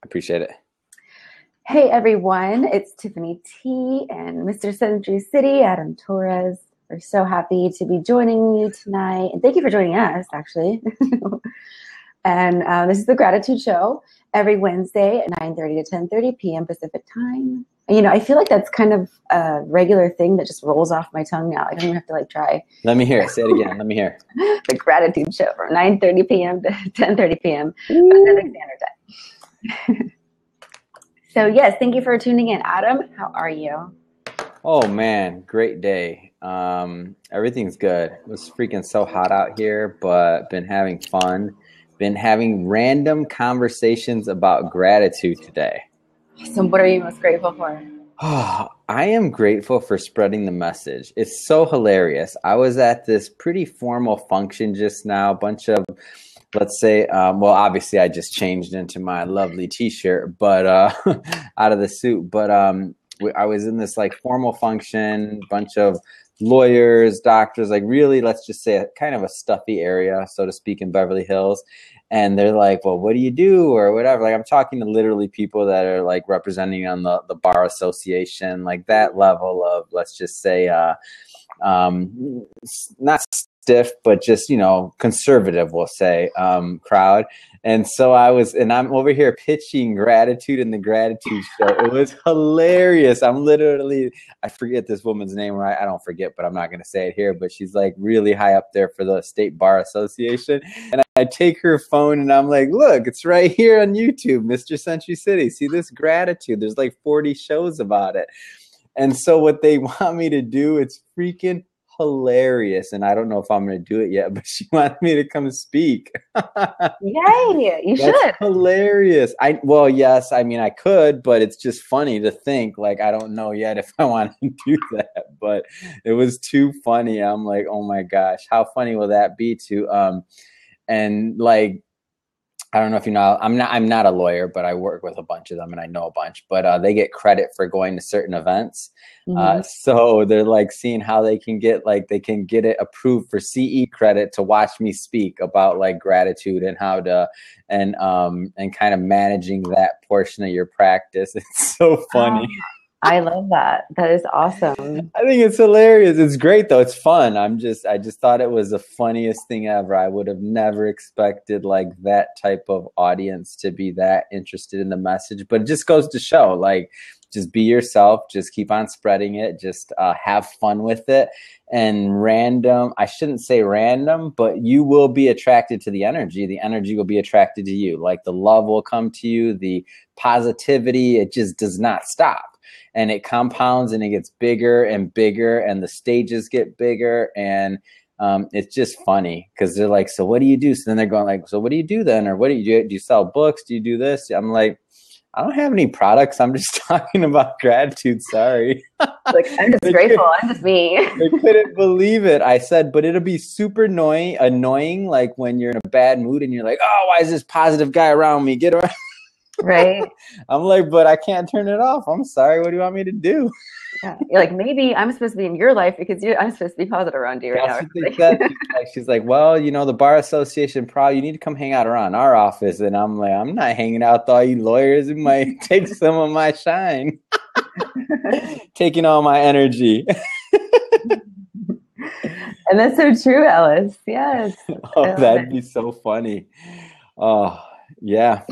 Appreciate it. Hey everyone, it's Tiffany T and Mr.Century City, Adam Torres. We're so happy to be joining you tonight. And thank you for joining us, actually. And this is the Gratitude Show every Wednesday at 9:30 to 10:30 p.m. Pacific time. And, I feel like that's kind of a regular thing that just rolls off my tongue now. I don't even have to try. Let me hear it. Say it again. Let me hear. The Gratitude Show from 9:30 p.m. to 10:30 p.m. Pacific Standard Time. So yes, thank you for tuning in. Adam, how are you? Oh man, great day. Everything's good. It was freaking so hot out here, but been having fun. Been having random conversations about gratitude today. So what are you most grateful for? Oh, I am grateful for spreading the message. It's so hilarious. I was at this pretty formal function just now, a bunch of, let's say, well, obviously I just changed into my lovely t-shirt, but out of the suit. But I was in this formal function, bunch of lawyers, doctors, really, let's just say kind of a stuffy area, so to speak, in Beverly Hills. And they're like, well, what do you do or whatever? I'm talking to literally people that are representing on the bar association, that level of, let's just say, not stiff, but just, conservative, we'll say, crowd. And so I'm over here pitching gratitude in the gratitude show. It was hilarious. I forget this woman's name, right? I don't forget, but I'm not going to say it here, but she's really high up there for the State Bar Association. And I take her phone and I'm like, look, it's right here on YouTube, Mr.Century City. See this gratitude. There's 40 shows about it. And so what they want me to do, it's freaking hilarious. And I don't know if I'm going to do it yet, but she wants me to come speak. Yay, you should. That's hilarious. Yes, I could, but it's just funny to think, I don't know yet if I want to do that, but it was too funny. I'm like, oh my gosh, how funny will that be I don't know if you know, I'm not a lawyer, but I work with a bunch of them and I know a bunch, but they get credit for going to certain events. Mm-hmm. So they're seeing how they can get it approved for CE credit to watch me speak about gratitude and how to, and kind of managing that portion of your practice. It's so funny. I love that. That is awesome. I think it's hilarious. It's great though. It's fun. I just thought it was the funniest thing ever. I would have never expected that type of audience to be that interested in the message, but it just goes to show, just be yourself, just keep on spreading it, just have fun with it. And I shouldn't say random, but you will be attracted to the energy. The energy will be attracted to you. The love will come to you, the positivity, it just does not stop. And it compounds and it gets bigger and bigger and the stages get bigger. And it's just funny because they're like, so what do you do? So then they're going so what do you do then? Or what do you do? Do you sell books? Do you do this? I'm like, I don't have any products. I'm just talking about gratitude. Sorry. I'm just grateful. I'm just me. I couldn't believe it. I said, but it'll be super annoying when you're in a bad mood and you're like, oh, why is this positive guy around me? Get around. Right. I'm like, but I can't turn it off. I'm sorry. What do you want me to do? Yeah. You're maybe I'm supposed to be in your life because I'm supposed to be positive around you right now. She's like, well, the Bar Association, you need to come hang out around our office. And I'm like, I'm not hanging out with all you lawyers. It might take some of my shine. Taking all my energy. And that's so true, Alice. Yes. Oh, that'd be so funny. Oh, yeah.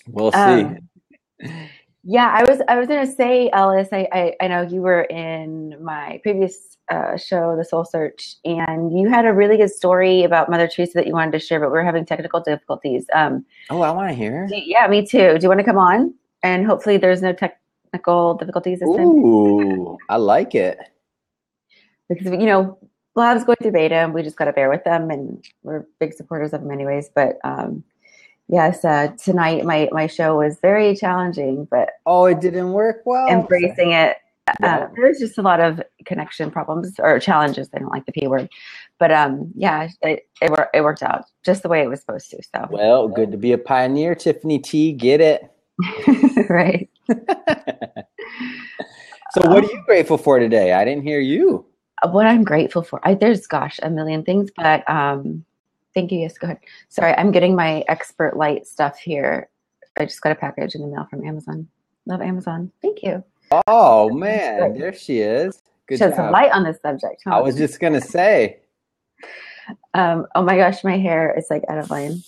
We'll see. Yeah, I was going to say, Alice, I know you were in my previous show, The Soul Search, and you had a really good story about Mother Teresa that you wanted to share, but we were having technical difficulties. I want to hear. Yeah, me too. Do you want to come on? And hopefully there's no technical difficulties this time. Ooh, I like it. Because, Blab's going through beta, and we just got to bear with them, and we're big supporters of them anyways, but yes, tonight my show was very challenging, but it didn't work well. Embracing it. There's just a lot of connection problems or challenges. I don't like the P word, but it worked out just the way it was supposed to. So well, good to be a pioneer, Tiffany T. Get it right. So, what are you grateful for today? I didn't hear you. What I'm grateful for, there's a million things, but thank you. Yes, go ahead. Sorry, I'm getting my expert light stuff here I just got a package in the mail from Amazon. Love Amazon. Thank you. Oh man, there she is. Good Shed some job. light on this subject. Huh? I was just gonna say. Oh my gosh, my hair is like out of line.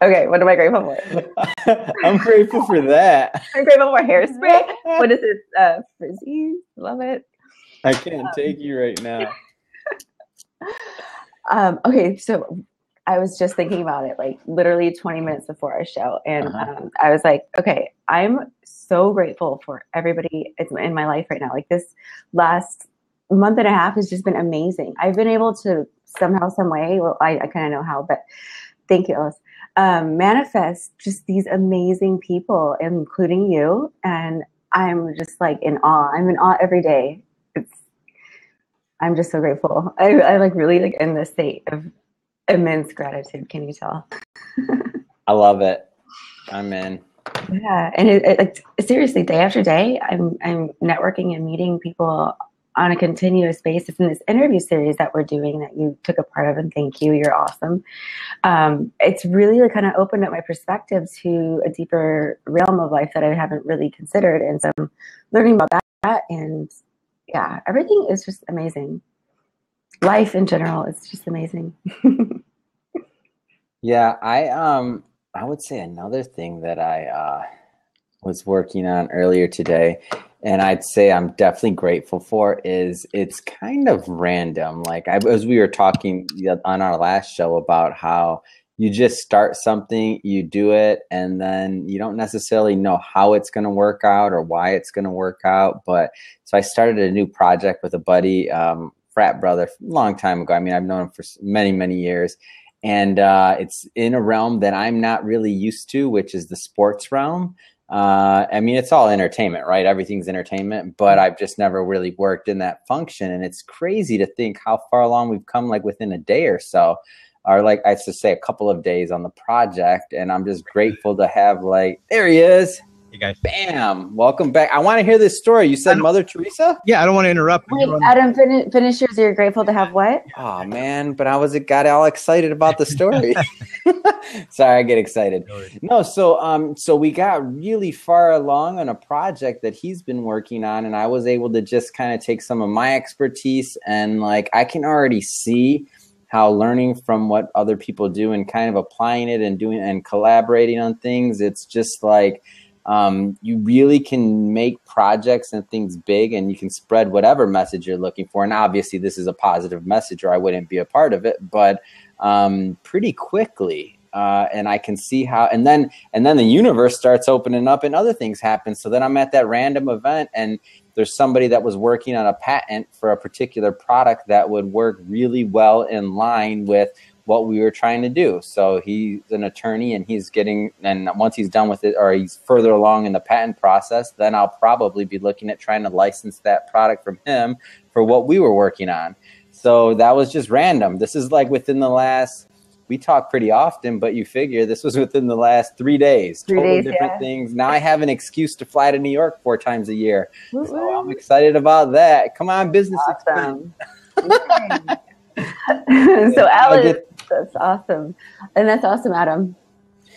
Okay, what am I grateful for? I'm grateful for that. I'm grateful for hairspray. What is it? Frizzy. Love it. I can't take you right now. Okay, so I was just thinking about it like literally 20 minutes before our show. And I was like, okay, I'm so grateful for everybody in my life right now. Like this last month and a half has just been amazing. I've been able to somehow, some way, well, I kind of know how, but thank you, Alice, manifest just these amazing people, including you. And I'm just like in awe. I'm in awe every day. I'm just so grateful. I like really like in the state of immense gratitude. Can you tell? I love it. I'm in. Yeah, and it like seriously, day after day, I'm networking and meeting people on a continuous basis in this interview series that we're doing that you took a part of, and thank you. You're awesome. It's really like kind of opened up my perspective to a deeper realm of life that I haven't really considered, and so I'm learning about that. And yeah, everything is just amazing. Life in general is just amazing. Yeah, I would say another thing that I was working on earlier today, and I'd say I'm definitely grateful for, is it's kind of random. Like as we were talking on our last show about how you just start something, you do it, and then you don't necessarily know how it's going to work out or why it's going to work out. But so I started a new project with a buddy, frat brother, a long time ago. I mean, I've known him for many, many years. And it's in a realm that I'm not really used to, which is the sports realm. I mean, it's all entertainment, right? Everything's entertainment, but I've just never really worked in that function. And it's crazy to think how far along we've come, like within a day or so, or like I should say a couple of days on the project. And I'm just grateful to have like, there he is. Hey guys. Bam. Welcome back. I want to hear this story. You said Mother Teresa? Yeah, I don't want to interrupt. Wait, Adam, finish yours. You're grateful to have what? Oh man, but I got all excited about the story. Sorry, I get excited. No, so we got really far along on a project that he's been working on, and I was able to just kind of take some of my expertise, and like I can already see how learning from what other people do and kind of applying it and doing and collaborating on things, it's just like you really can make projects and things big, and you can spread whatever message you're looking for. And obviously this is a positive message or I wouldn't be a part of it, but pretty quickly. And I can see how, and then the universe starts opening up and other things happen. So then I'm at that random event and there's somebody that was working on a patent for a particular product that would work really well in line with what we were trying to do. So he's an attorney and and once he's done with it or he's further along in the patent process, then I'll probably be looking at trying to license that product from him for what we were working on. So that was just random. This is like within the last, we talk pretty often, but you figure this was within the last 3 days. Totally different things. Now I have an excuse to fly to New York 4 times a year. Woo-woo. So I'm excited about that. Come on, business expense. So Alice, that's awesome. And that's awesome, Adam.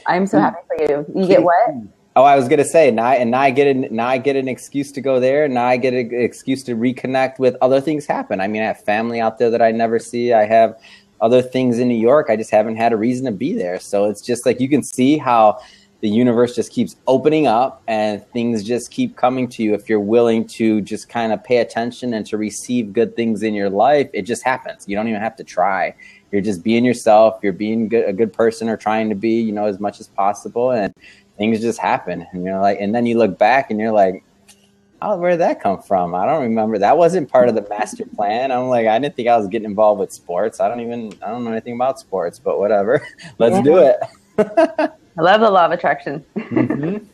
I'm so happy for you. You get what? Oh, I was gonna say now I get an excuse to go there. Now I get an excuse to reconnect with other things happen. I mean, I have family out there that I never see. I have other things in New York. I just haven't had a reason to be there. So it's just like you can see how the universe just keeps opening up and things just keep coming to you if you're willing to just kind of pay attention and to receive good things in your life. It just happens. You don't even have to try. You're just being yourself. You're being a good person or trying to be, as much as possible. And things just happen. And you're like, and then you look back and you're like, oh, where did that come from? I don't remember. That wasn't part of the master plan. I'm like, I didn't think I was getting involved with sports. I don't know anything about sports, but whatever. Let's do it. I love the law of attraction. Mm-hmm.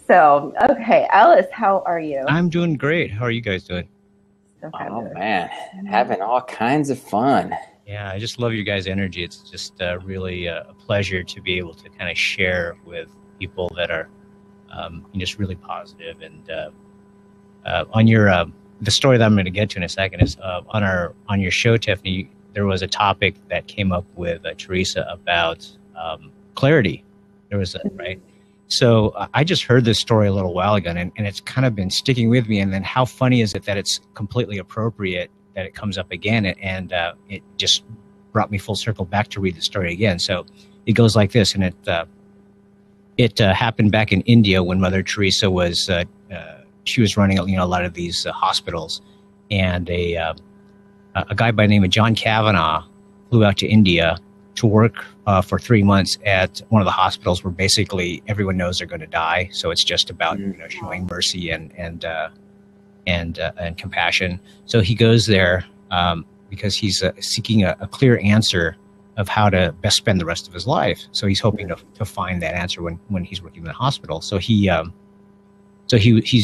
So, okay, Alice, how are you? I'm doing great. How are you guys doing? Oh man, having all kinds of fun. Yeah, I just love your guys' energy. It's just really a pleasure to be able to kind of share with people that are just really positive. And on your the story that I'm going to get to in a second is on your show, Tiffany. There was a topic that came up with Teresa about clarity. There was right. So I just heard this story a little while ago, and it's kind of been sticking with me. And then how funny is it that it's completely appropriate that it comes up again, and it just brought me full circle back to read the story again. So it goes like this, and it happened back in India when Mother Teresa was she was running a lot of these hospitals, and a guy by the name of John Kavanagh flew out to India to work for 3 months at one of the hospitals where basically everyone knows they're going to die. So it's just about showing mercy and compassion. So he goes there because he's seeking a clear answer of how to best spend the rest of his life. So he's hoping to find that answer when he's working in the hospital. So he's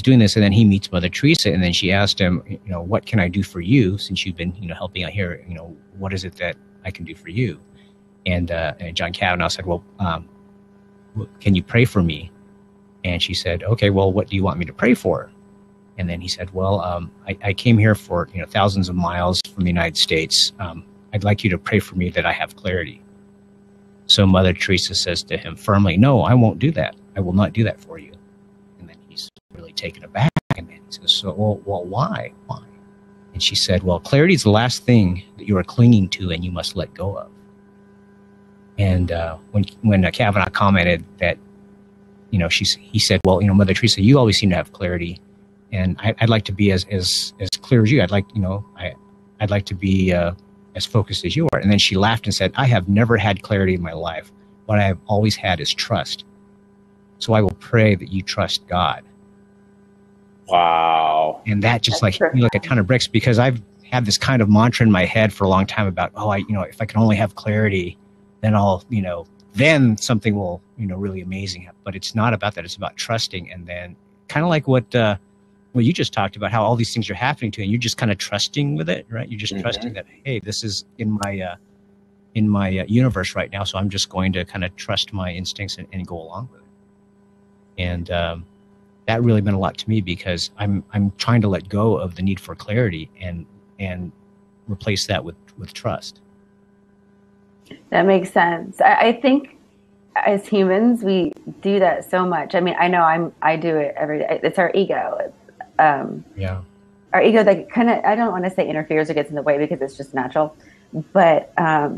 doing this, and then he meets Mother Teresa, and then she asked him, what can I do for you since you've been helping out here? What is it that I can do for you? And John Kavanagh said, well, can you pray for me? And she said, okay, well, what do you want me to pray for? And then he said, well, I came here for thousands of miles from the United States. I'd like you to pray for me that I have clarity. So Mother Teresa says to him firmly, no, I won't do that. I will not do that for you. And then he's really taken aback. And then he says, so, well, why? Why? And she said, well, clarity is the last thing that you are clinging to and you must let go of. And when Kavanagh commented that, he said, well, Mother Teresa, you always seem to have clarity, and I'd like to be as clear as you. I'd like to be as focused as you are. And then she laughed and said, I have never had clarity in my life. What I have always had is trust. So I will pray that you trust God. Wow. And that just like a ton of bricks, because I've had this kind of mantra in my head for a long time about, if I can only have clarity, then then something will, really amazing happen. But it's not about that. It's about trusting. And then kind of like what you just talked about, how all these things are happening to you, and you're just kind of trusting with it, right? You're just trusting that, hey, this is in my universe right now. So I'm just going to kind of trust my instincts and go along with it. And that really meant a lot to me, because I'm trying to let go of the need for clarity and replace that with trust. That makes sense. I think as humans, we do that so much. I mean, I know I do it every day. It's our ego. Our ego that kind of, I don't want to say interferes or gets in the way, because it's just natural. But I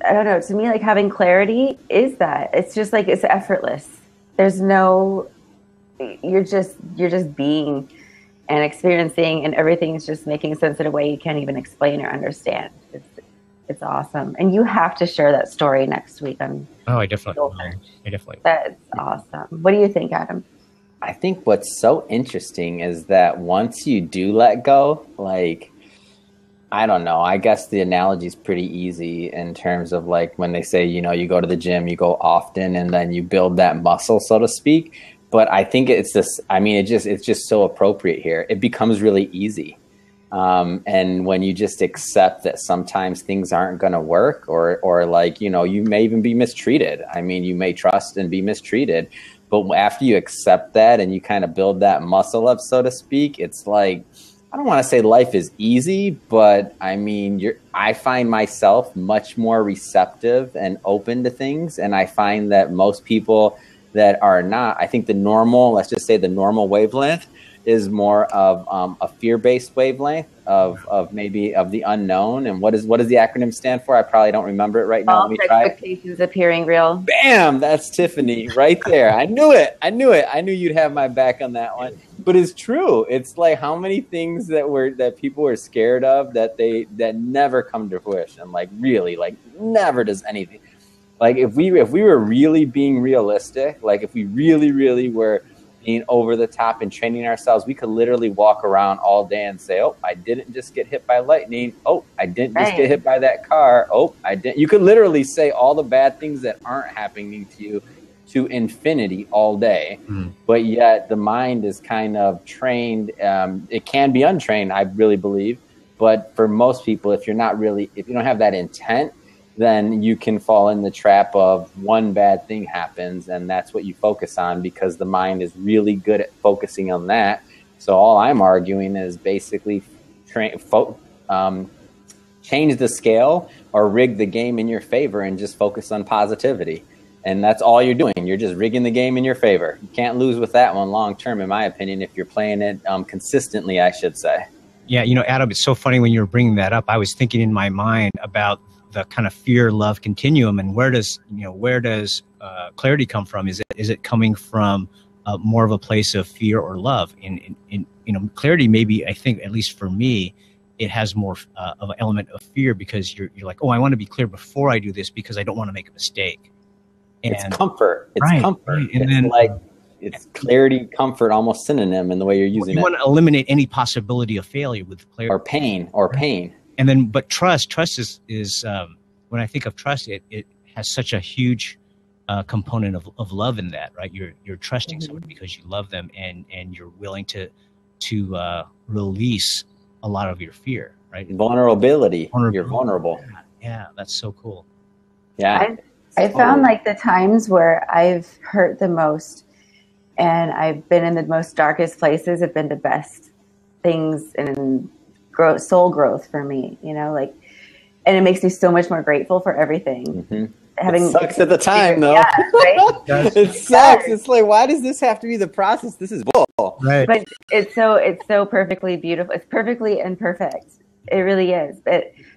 don't know. To me, like, having clarity is that. It's just like, it's effortless. There's no, you're just being and experiencing, and everything's just making sense in a way you can't even explain or understand. It's awesome. And you have to share that story next week. I definitely will. That's awesome. What do you think, Adam? I think what's so interesting is that once you do let go, like, I don't know, I guess the analogy is pretty easy in terms of like when they say, you go to the gym, you go often, and then you build that muscle, so to speak. But I think it's just so appropriate here. It becomes really easy. And when you just accept that sometimes things aren't going to work, or like, you may even be mistreated. I mean, you may trust and be mistreated, but after you accept that and you kind of build that muscle up, so to speak, it's like, I don't want to say life is easy, but I mean, I find myself much more receptive and open to things. And I find that most people that are not, I think let's just say the normal wavelength is more of a fear-based wavelength of maybe of the unknown. And what does the acronym stand for? I probably don't remember it right now. False expectations appearing real. Bam! That's Tiffany right there. I knew it. I knew you'd have my back on that one. But it's true. It's like how many things that people were scared of that never come to fruition. Like really, like never does anything. Like if we were really being realistic, like if we really, really were being over the top and training ourselves, we could literally walk around all day and say, oh, I didn't just get hit by lightning. Oh, I didn't just get hit by that car. Oh, I didn't. You could literally say all the bad things that aren't happening to you to infinity all day. But yet the mind is kind of trained. It can be untrained, I really believe. But for most people, if you don't have that intent, then you can fall in the trap of one bad thing happens, and that's what you focus on, because the mind is really good at focusing on that. So all I'm arguing is basically change the scale or rig the game in your favor and just focus on positivity. And that's all you're doing. You're just rigging the game in your favor. You can't lose with that one long term, in my opinion, if you're playing it consistently, I should say. Yeah, Adam, it's so funny when you were bringing that up. I was thinking in my mind about the kind of fear-love continuum, and where does clarity come from? Is it coming from more of a place of fear or love? In clarity, maybe, I think, at least for me, it has more of an element of fear, because you're like, oh, I want to be clear before I do this because I don't want to make a mistake. And, it's comfort. It's right, comfort. Right. And it's then, like, it's clarity, comfort, almost synonym in the way you're using it. You want to eliminate any possibility of failure with clarity. Or pain. And then, but trust is when I think of trust, it has such a huge component of love in that, right? You're trusting someone because you love them, and you're willing to release a lot of your fear, right? Vulnerability. You're vulnerable. Yeah, that's so cool. Yeah. I found like the times where I've hurt the most and I've been in the most darkest places have been the best things and soul growth for me, and it makes me so much more grateful for everything. Mm-hmm. It sucks at the time, though. Yeah, right? It sucks. It's like, why does this have to be the process? This is bull. Right. But it's so perfectly beautiful. It's perfectly imperfect. It really is.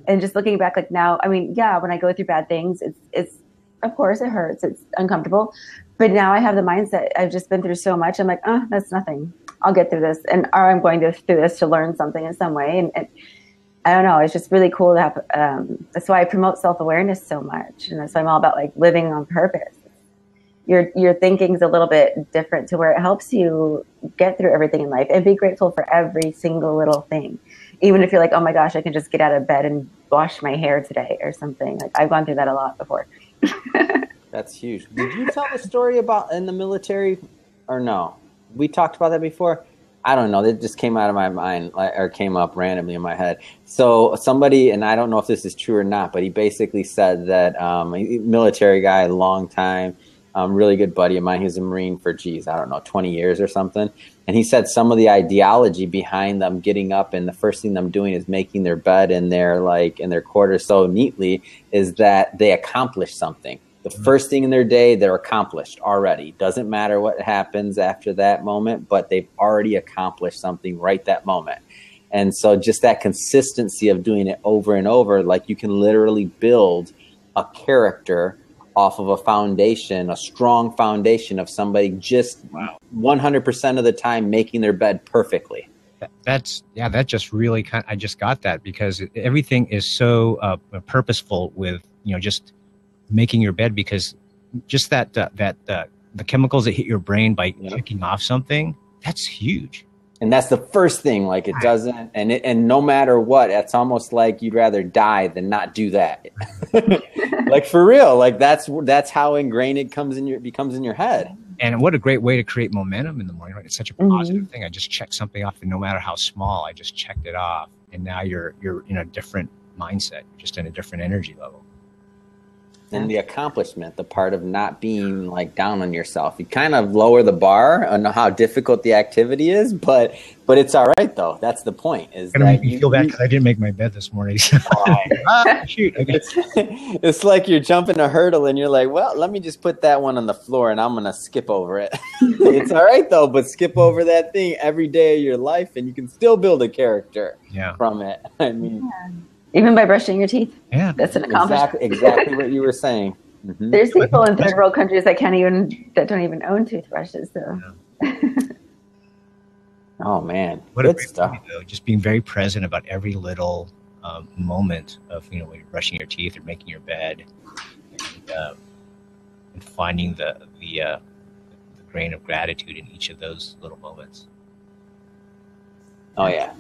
And just looking back, like now, I mean, yeah, when I go through bad things, it's of course it hurts. It's uncomfortable. But now I have the mindset. I've just been through so much. I'm like, that's nothing. I'll get through this, or I'm going through this to learn something in some way. And I don't know. It's just really cool to have. That's why I promote self-awareness so much, and that's why I'm all about like living on purpose. Your thinking's a little bit different to where it helps you get through everything in life and be grateful for every single little thing. Even if you're like, oh my gosh, I can just get out of bed and wash my hair today or something. Like I've gone through that a lot before. That's huge. Did you tell the story about in the military or no? We talked about that before. I don't know. It just came out of my mind or came up randomly in my head. So somebody, and I don't know if this is true or not, but he basically said that a military guy, long time, really good buddy of mine. He was a Marine for, 20 years or something. And he said some of the ideology behind them getting up and the first thing them doing is making their bed in their quarters so neatly is that they accomplished something. The first thing in their day, they're accomplished already. Doesn't matter what happens after that moment, but they've already accomplished something right that moment. And so just that consistency of doing it over and over, like you can literally build a character off of a foundation, a strong foundation of somebody just 100% of the time making their bed perfectly. That just really I just got that because everything is so purposeful with, just making your bed, because just that the chemicals that hit your brain by checking off something, that's huge. And that's the first thing, like it doesn't, and no matter what, it's almost like you'd rather die than not do that. Like for real, like that's how ingrained it becomes in your head. And what a great way to create momentum in the morning, right? It's such a positive thing. I just checked something off, and no matter how small, I just checked it off. And now you're in a different mindset, just in a different energy level. And the accomplishment, the part of not being like down on yourself. You kind of lower the bar on how difficult the activity is, but it's all right though. That's the point. Is that make me feel bad because I didn't make my bed this morning. Shoot! Okay. It's like you're jumping a hurdle and you're like, well, let me just put that one on the floor and I'm gonna skip over it. It's all right though, but skip over that thing every day of your life, and you can still build a character from it. I mean. Yeah. Even by brushing your teeth. Yeah. That's an accomplishment. Exactly what you were saying. Mm-hmm. There's people in third world countries that don't even own toothbrushes. So. Oh man. What good stuff. Point, though. Just being very present about every little moment of, when you're brushing your teeth or making your bed, and finding the grain of gratitude in each of those little moments. Oh yeah.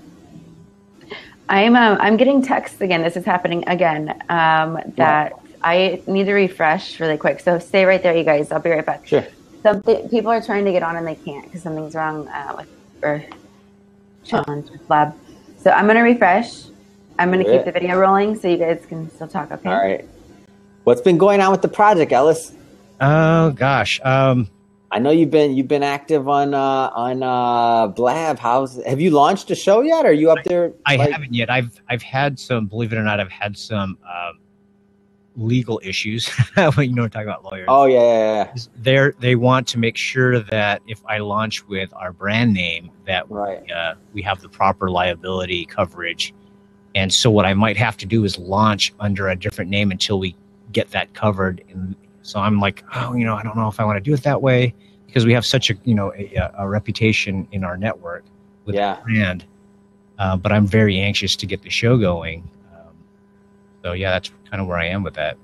I'm getting texts again. This is happening again. That I need to refresh really quick. So stay right there, you guys. I'll be right back. Sure. People are trying to get on and they can't because something's wrong with Sean's blab. So I'm gonna refresh. I'm gonna keep the video rolling so you guys can still talk. Okay. All right. What's been going on with the project, Ellis? Oh gosh. I know you've been active on Blab. Have you launched a show yet? Are you up there? I haven't yet. I've had some, believe it or not, I've had some legal issues. When we're talking about lawyers. Oh yeah. They want to make sure that if I launch with our brand name, that we have the proper liability coverage. And so what I might have to do is launch under a different name until we get that covered. And so I'm like, oh, I don't know if I want to do it that way, because we have such a reputation in our network with the brand. But I'm very anxious to get the show going. So yeah, that's kind of where I am with that.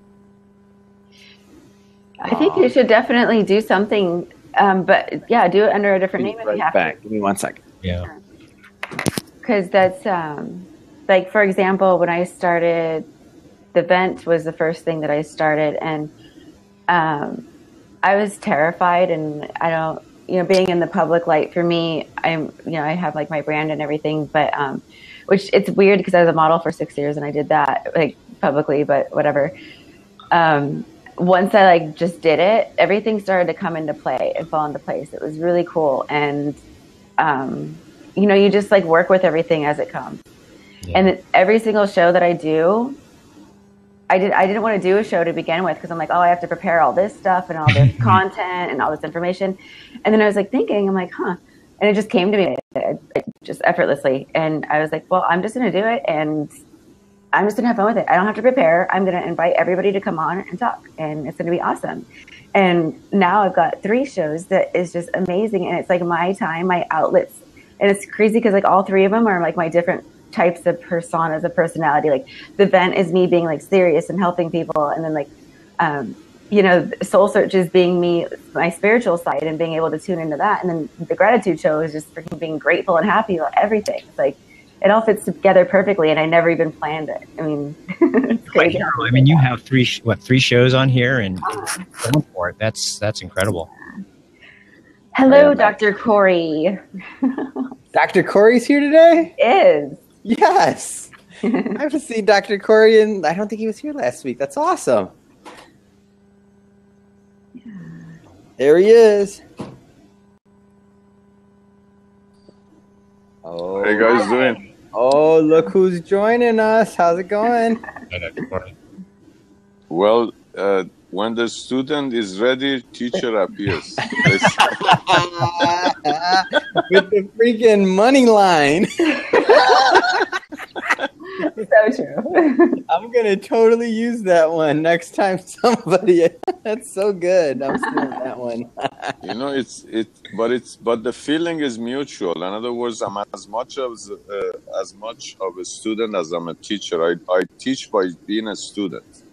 I think you should definitely do something, but yeah, do it under a different name if you have to. Give me 1 second. Yeah. Because that's like, for example, when I started, the vent was the first thing that I started, and I was terrified, and I don't, being in the public light for me, I have like my brand and everything, but which it's weird because I was a model for 6 years and I did that like publicly, but whatever. Once I like just did it, everything started to come into play and fall into place. It was really cool. And, you just like work with everything as it comes. Yeah. And every single show that I do, I didn't want to do a show to begin with, because I'm like, oh, I have to prepare all this stuff and all this content and all this information. And then I was like thinking, I'm like, huh. And it just came to me just effortlessly. And I was like, well, I'm just going to do it. And I'm just going to have fun with it. I don't have to prepare. I'm going to invite everybody to come on and talk. And it's going to be awesome. And now I've got 3 shows that is just amazing. And it's like my time, my outlets. And it's crazy because like all 3 of them are like my different types of personas of personality. Like the vent is me being like serious and helping people. And then like, Soul Search is being me, my spiritual side, and being able to tune into that. And then the gratitude show is just freaking being grateful and happy about everything. It's like, it all fits together perfectly, and I never even planned it. I mean, it's crazy. I mean, you have 3 shows on here, and going for it. That's incredible. Hello, Dr. Corey. Dr. Corey's here today? Is. Yes. I have to see Dr. Corey, and I don't think he was here last week. That's awesome. Yeah. There he is. Oh, how you guys doing? Oh, look who's joining us. How's it going? Well, when the student is ready, teacher appears. With the freaking money line. So true. I'm going to totally use that one next time somebody. That's so good. I'm stealing that one. But the feeling is mutual. In other words, I'm as much of a student as I'm a teacher. I teach by being a student.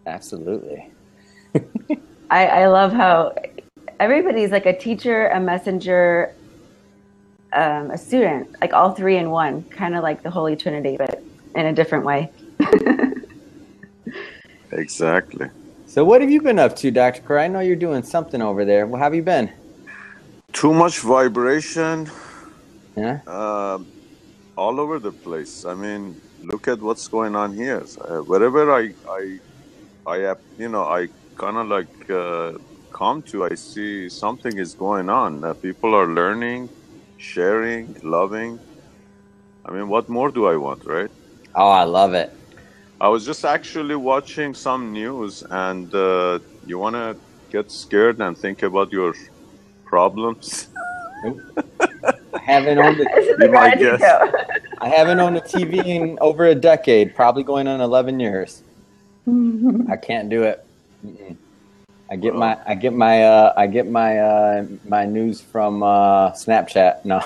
Absolutely. I love how everybody's like a teacher, a messenger, a student, like all 3 in one, kind of like the Holy Trinity, but in a different way. Exactly. So what have you been up to, Dr. Corey? I know you're doing something over there. Well, how have you been? Too much vibration. Yeah. All over the place. I mean, look at what's going on here. Wherever I kind of like come to, I see something is going on. People are learning, sharing, loving. I mean, what more do I want, right? Oh, I love it. I was just actually watching some news, and you want to get scared and think about your problems? I haven't owned I haven't owned a TV in over a decade, probably going on 11 years. I can't do it. Mm-mm. I get my news from Snapchat. No.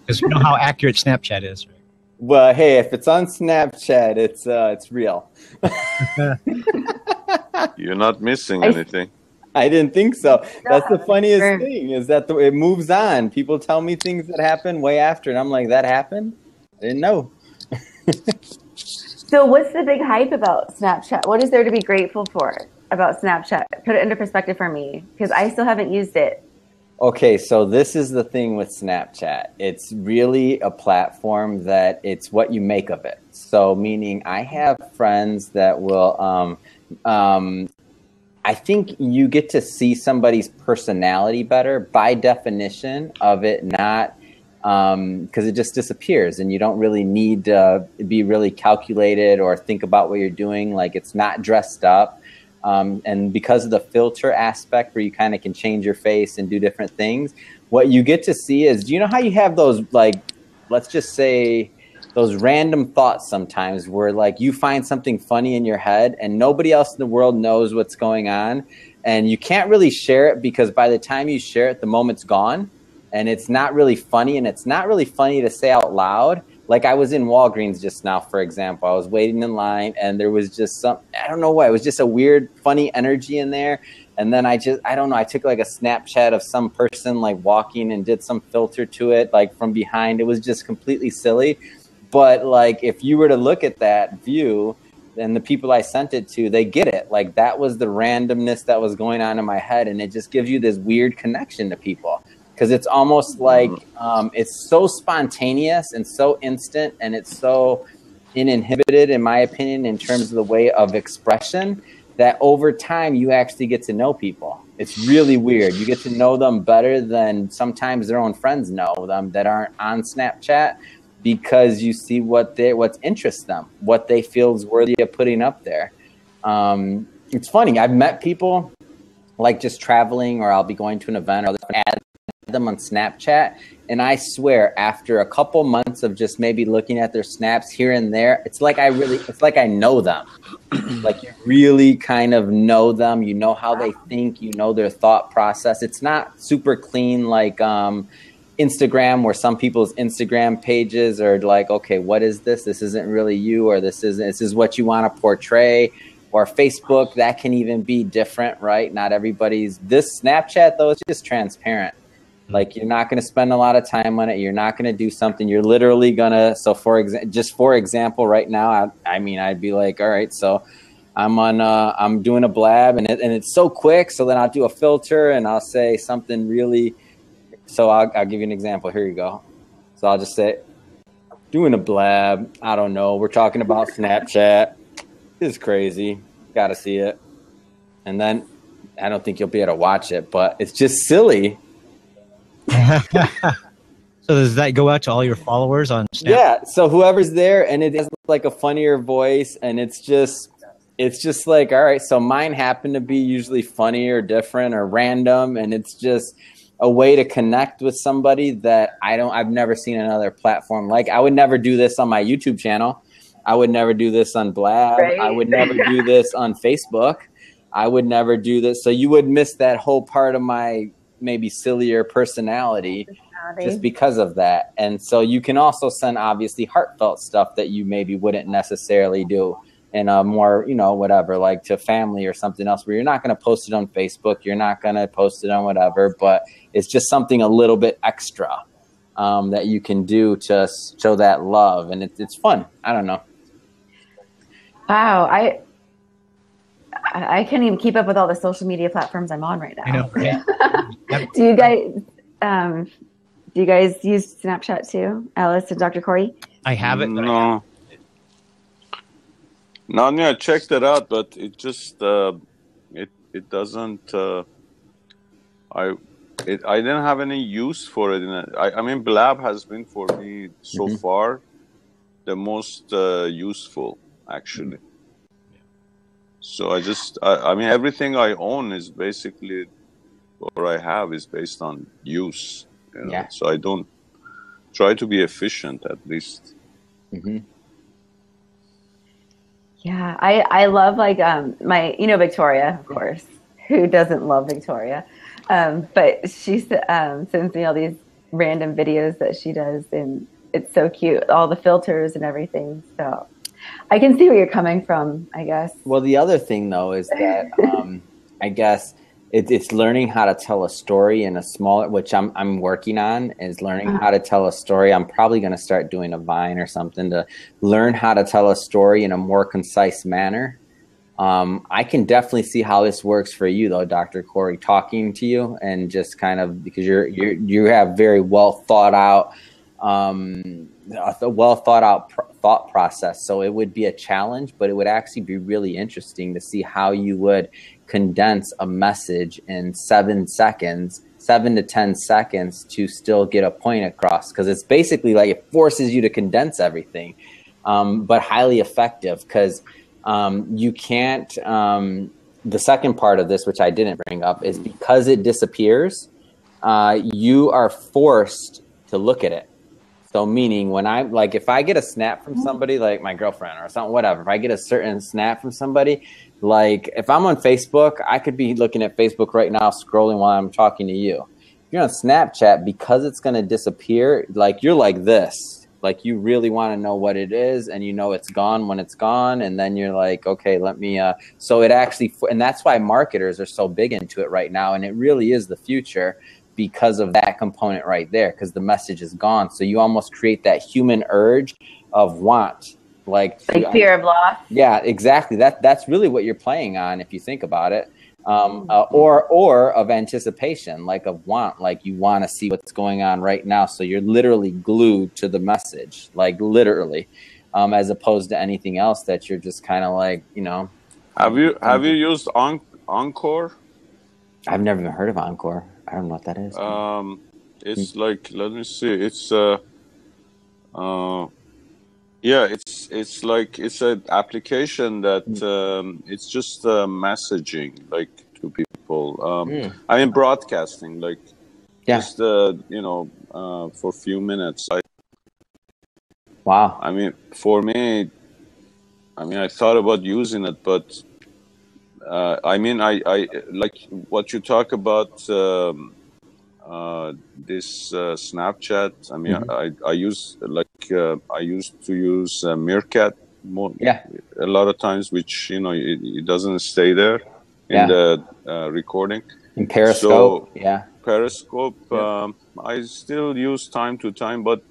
Because you know how accurate Snapchat is, right? Well, hey, if it's on Snapchat, it's real. You're not missing anything. I didn't think so. That's the funniest thing, is that it moves on. People tell me things that happen way after, and I'm like, that happened? I didn't know. So what's the big hype about Snapchat? What is there to be grateful for about Snapchat? Put it into perspective for me, because I still haven't used it. Okay, so this is the thing with Snapchat. It's really a platform that it's what you make of it. So meaning I have friends that will I think you get to see somebody's personality better by definition of it not because it just disappears and you don't really need to be really calculated or think about what you're doing. Like it's not dressed up. And because of the filter aspect where you kind of can change your face and do different things, what you get to see is, do you know how you have those, like, let's just say those random thoughts sometimes where like you find something funny in your head and nobody else in the world knows what's going on and you can't really share it because by the time you share it, the moment's gone and it's not really funny and it's not really funny to say out loud. Like I was in Walgreens just now, for example, I was waiting in line and there was just I don't know why, it was just a weird, funny energy in there. And then I don't know, I took like a Snapchat of some person like walking and did some filter to it, like from behind. It was just completely silly. But like, if you were to look at that view and the people I sent it to, they get it. Like that was the randomness that was going on in my head. And it just gives you this weird connection to people. Because it's almost like it's so spontaneous and so instant and it's so uninhibited, in my opinion, in terms of the way of expression, that over time you actually get to know people. It's really weird. You get to know them better than sometimes their own friends know them that aren't on Snapchat because you see what interests them, what they feel is worthy of putting up there. It's funny. I've met people like just traveling or I'll be going to an event or add them on Snapchat, and I swear after a couple months of just maybe looking at their snaps here and there, it's like I know them. Like you really kind of know them, you know how they think, you know their thought process. It's not super clean like Instagram, where some people's Instagram pages are like, okay, what is this? This isn't really you, or this is what you want to portray. Or Facebook, that can even be different, right? Not everybody's. This Snapchat though, it's just transparent. Like you're not going to spend a lot of time on it. You're not going to do something. You're literally going to. So for example, right now, I mean, I'd be like, all right, so I'm doing a blab and it's so quick. So then I'll do a filter and I'll say something really. So I'll give you an example. Here you go. So I'll just say, doing a blab. I don't know. We're talking about Snapchat. It's crazy. Got to see it. And then I don't think you'll be able to watch it, but it's just silly. So does that go out to all your followers on Snap? Yeah. So whoever's there, and it has like a funnier voice, and it's just like, all right. So mine happen to be usually funny or different or random, and it's just a way to connect with somebody that I've never seen another platform like. I would never do this on my YouTube channel. I would never do this on Blab. Right. I would never do this on Facebook. I would never do this. So you would miss that whole part of my maybe sillier personality just because of that. And so you can also send obviously heartfelt stuff that you maybe wouldn't necessarily do in a more, whatever, like to family or something else where you're not going to post it on Facebook. You're not going to post it on whatever, but it's just something a little bit extra that you can do to show that love. And it's fun. I don't know. Wow. I can't even keep up with all the social media platforms I'm on right now. I know, right? Do you guys use Snapchat too, Alice and Dr. Corey? I have it. No. I checked it out, but it just it doesn't. I didn't have any use for it. I mean, Blab has been for me so far the most useful, actually. So I mean, everything I own is basically, or I have is based on use. Yeah. So I don't try to be efficient at least. Mm-hmm. Yeah, I love like my Victoria, of course. Who doesn't love Victoria? But she sends me all these random videos that she does, and it's so cute. All the filters and everything. So I can see where you're coming from, I guess. Well, the other thing, though, is that I guess it's learning how to tell a story in a smaller, which I'm working on, is learning how to tell a story. I'm probably going to start doing a Vine or something to learn how to tell a story in a more concise manner. I can definitely see how this works for you, though, Dr. Corey, talking to you and just kind of because you have very well thought out thought process. So it would be a challenge, but it would actually be really interesting to see how you would condense a message in 7 to 10 seconds to still get a point across, because it's basically like it forces you to condense everything, but highly effective, because you can't the second part of this, which I didn't bring up, is because it disappears, you are forced to look at it. So meaning when I'm like, if I get a snap from somebody, like my girlfriend or something, whatever, if I get a certain snap from somebody, like if I'm on Facebook, I could be looking at Facebook right now, scrolling while I'm talking to you. If you're on Snapchat, because it's going to disappear, like you're like this, like you really want to know what it is, and you know it's gone when it's gone, and then you're like, okay, let me, so it actually, and that's why marketers are so big into it right now, and it really is the future, because of that component right there, because the message is gone. So you almost create that human urge of want, like fear of loss. Yeah, exactly. That's really what you're playing on, if you think about it, or of anticipation, like of want, like you want to see what's going on right now. So you're literally glued to the message, like literally, as opposed to anything else that you're just kind of like, you know. Have you used Encore? I've never even heard of Encore. I don't know what that is. It's like, let me see. It's yeah, it's like it's an application that it's just messaging, like to people. I mean, broadcasting, like just you know, for a few minutes. Wow. I mean, for me, I mean, I thought about using it, but I mean, I like what you talk about. This Snapchat. I mean, I use like I used to use Meerkat more, a lot of times, which you know it doesn't stay there in the recording. In Periscope, Periscope. I still use time to time, but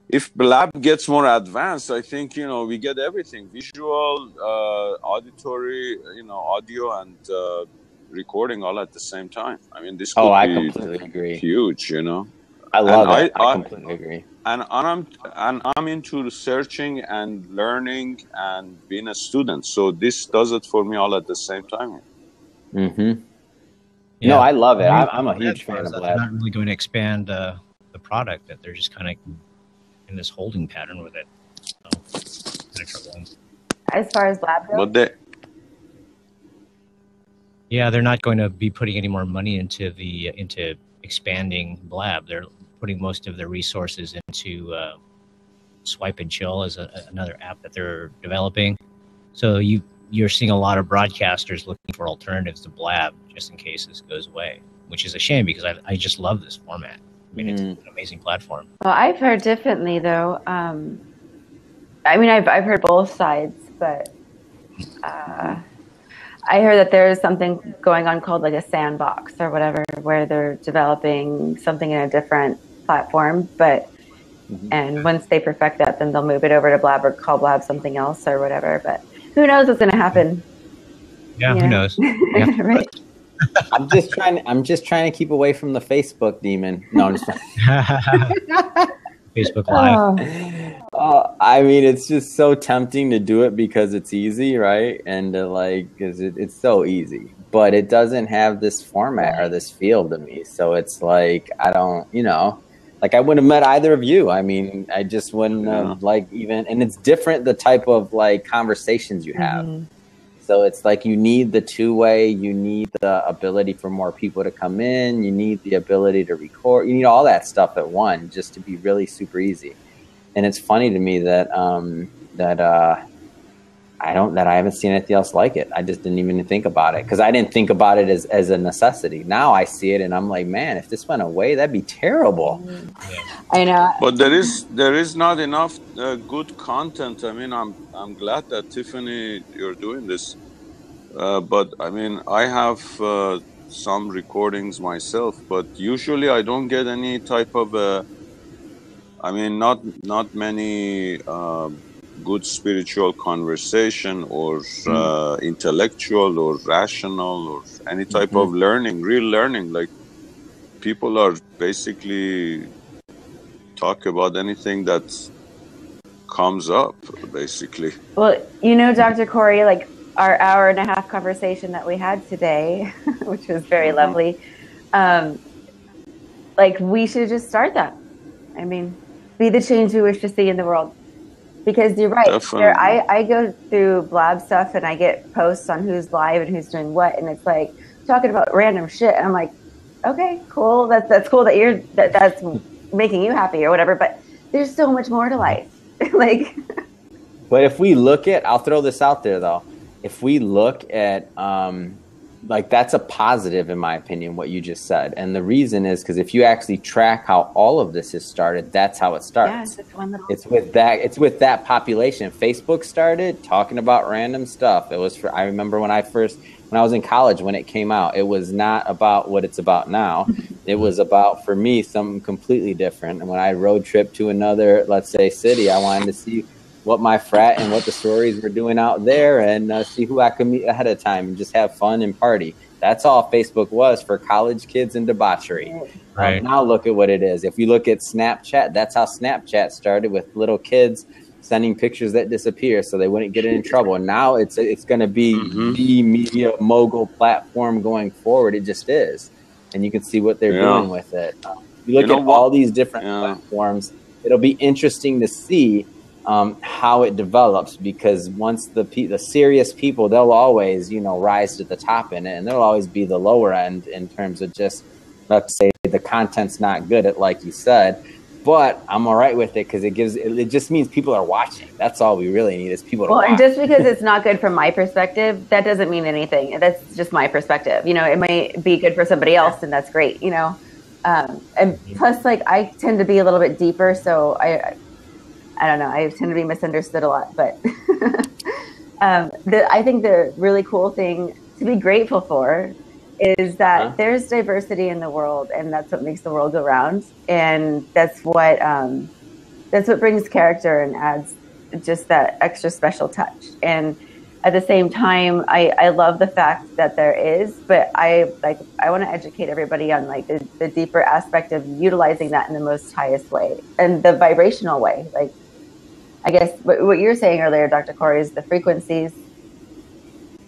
if Blab gets more advanced, I think, you know, we get everything: visual, auditory, you know, audio and recording all at the same time. I mean, this could I be completely agree. Huge, you know. I love it. I completely agree. And I'm into researching and learning and being a student. So this does it for me all at the same time. No, I love it. I'm a huge fan of Blab. They're not really going to expand the product, that they're just kind of in this holding pattern with it. So, as far as Blab goes? But they're not going to be putting any more money into expanding Blab. They're putting most of their resources into Swipe and Chill as another app that they're developing. So you're seeing a lot of broadcasters looking for alternatives to Blab just in case this goes away, which is a shame because I just love this format. I mean, it's an amazing platform. Well, I've heard differently though. I mean, I've heard both sides, but I heard that there is something going on called like a sandbox or whatever, where they're developing something in a different platform, but and once they perfect that, then they'll move it over to Blab or call Blab something else or whatever. But who knows what's going to happen? Yeah, who knows? Yeah. Right. I'm just trying to keep away from the Facebook demon. No, I'm just Facebook Live. I mean, it's just so tempting to do it because it's easy, right? And because it's so easy, but it doesn't have this format or this feel to me. So it's like, I don't, you know, like I wouldn't have met either of you. I mean, I just wouldn't have even, and it's different, the type of like conversations you have. So it's like you need the two-way, you need the ability for more people to come in, you need the ability to record, you need all that stuff at one just to be really super easy. And it's funny to me that I haven't seen anything else like it. I just didn't even think about it because I didn't think about it as a necessity. Now I see it and I'm like, man, if this went away, that'd be terrible. I know. But there is not enough good content. I mean, I'm glad that Tiffany, you're doing this. But I mean, I have some recordings myself, but usually I don't get any type of I mean, not many good spiritual conversation or intellectual or rational or any type of learning, real learning. Like people are basically talk about anything that comes up, basically. Well, you know, Dr. Corey, like our hour and a half conversation that we had today, which was very lovely. Like, we should just start that. I mean, be the change we wish to see in the world. Because you're right. Definitely. I go through Blab stuff and I get posts on who's live and who's doing what, and it's like talking about random shit. And I'm like, okay, cool. That's cool that that's making you happy or whatever. But there's so much more to life. Like, but if we look at, I'll throw this out there though. If we look at, like, that's a positive in my opinion, what you just said. And the reason is because if you actually track how all of this has started, that's how it starts. yeah, it's just one little. It's with that population. Facebook started talking about random stuff. It was I remember when I was in college, when it came out, it was not about what it's about now. It was about, for me, something completely different. And when I road trip to another, let's say, city, I wanted to see what my frat and what the stories were doing out there, and see who I could meet ahead of time and just have fun and party. That's all Facebook was for college kids and debauchery. Right. Now look at what it is. If you look at Snapchat, that's how Snapchat started, with little kids sending pictures that disappear so they wouldn't get in trouble. And now it's going to be the media mogul platform going forward. It just is. And you can see what they're doing with it. You look at all these different platforms, it'll be interesting to see how it develops, because once the serious people, they'll always, rise to the top in it, and there'll always be the lower end in terms of just, let's say, the content's not good at, like you said, but I'm all right with it because it just means people are watching. That's all we really need, is people to watch. And just because it's not good from my perspective, that doesn't mean anything. That's just my perspective. It might be good for somebody else, and that's great. And plus, like, I tend to be a little bit deeper, so I don't know. I tend to be misunderstood a lot, but I think the really cool thing to be grateful for is that there's diversity in the world, and that's what makes the world go round. And that's what brings character and adds just that extra special touch. And at the same time, I love the fact that there is, but I want to educate everybody on, like, the deeper aspect of utilizing that in the most highest way and the vibrational way. Like, I guess what you were saying earlier, Dr. Corey, is the frequencies.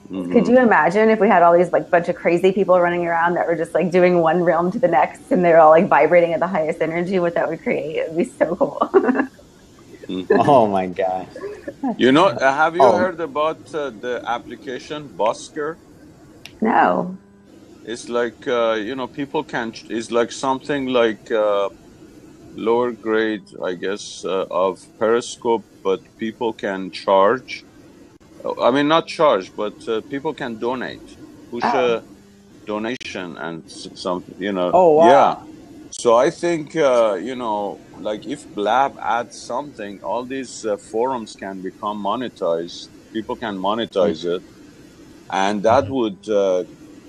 Could you imagine if we had all these, like, bunch of crazy people running around that were just, like, doing one realm to the next, and they're all, like, vibrating at the highest energy? What that would create? It would be so cool. Oh my gosh. Have you heard about the application Busker? No. It's like, people can, it's like something like lower grade, I guess, of Periscope, but people can charge. I mean, not charge, but people can donate, push a donation and something, Oh, wow. Yeah. So I think, like, if Blab adds something, all these forums can become monetized. People can monetize it. And that would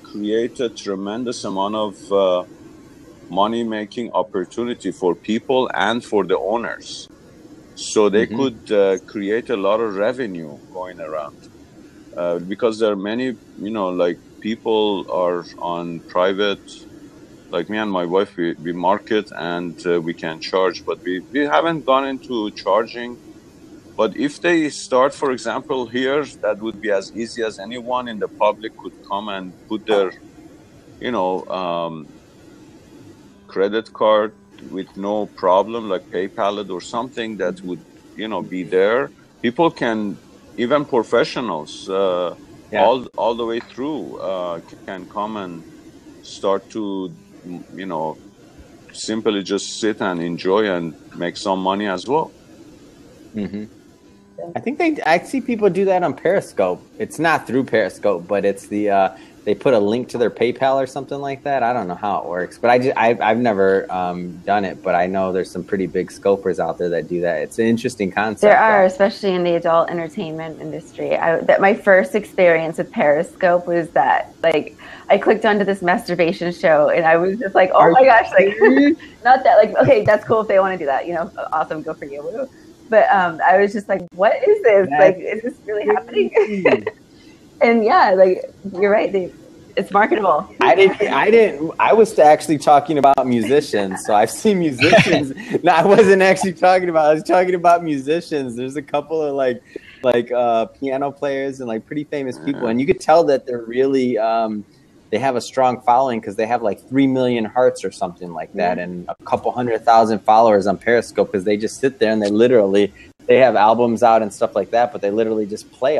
create a tremendous amount of money-making opportunity for people and for the owners. So they could create a lot of revenue going around. Because there are many, like, people are on private, like me and my wife, we market and we can charge, but we haven't gone into charging. But if they start, for example, here, that would be as easy as anyone in the public could come and put their, credit card with no problem, like PayPal it or something that would, be there. People can, even professionals, all the way through, can come and start to, simply just sit and enjoy and make some money as well. I think I see people do that on Periscope. It's not through Periscope, but it's they put a link to their PayPal or something like that. I don't know how it works, but I've never done it, but I know there's some pretty big scopers out there that do that. It's an interesting concept. There are, especially in the adult entertainment industry. That my first experience with Periscope was that, like, I clicked onto this masturbation show and I was just like, oh my gosh, like, not that, like, okay, that's cool if they want to do that, awesome, go for you. But I was just like, what is this? Like, is this really happening? And yeah, like, you're right. It's marketable. I was actually talking about musicians. So I've seen musicians. No, I wasn't actually talking about. I was talking about musicians. There's a couple of like piano players and like pretty famous people, and you could tell that they're really they have a strong following because they have like 3 million hearts or something like that, and a couple 100,000 followers on Periscope because they just sit there and they have albums out and stuff like that, but they literally just play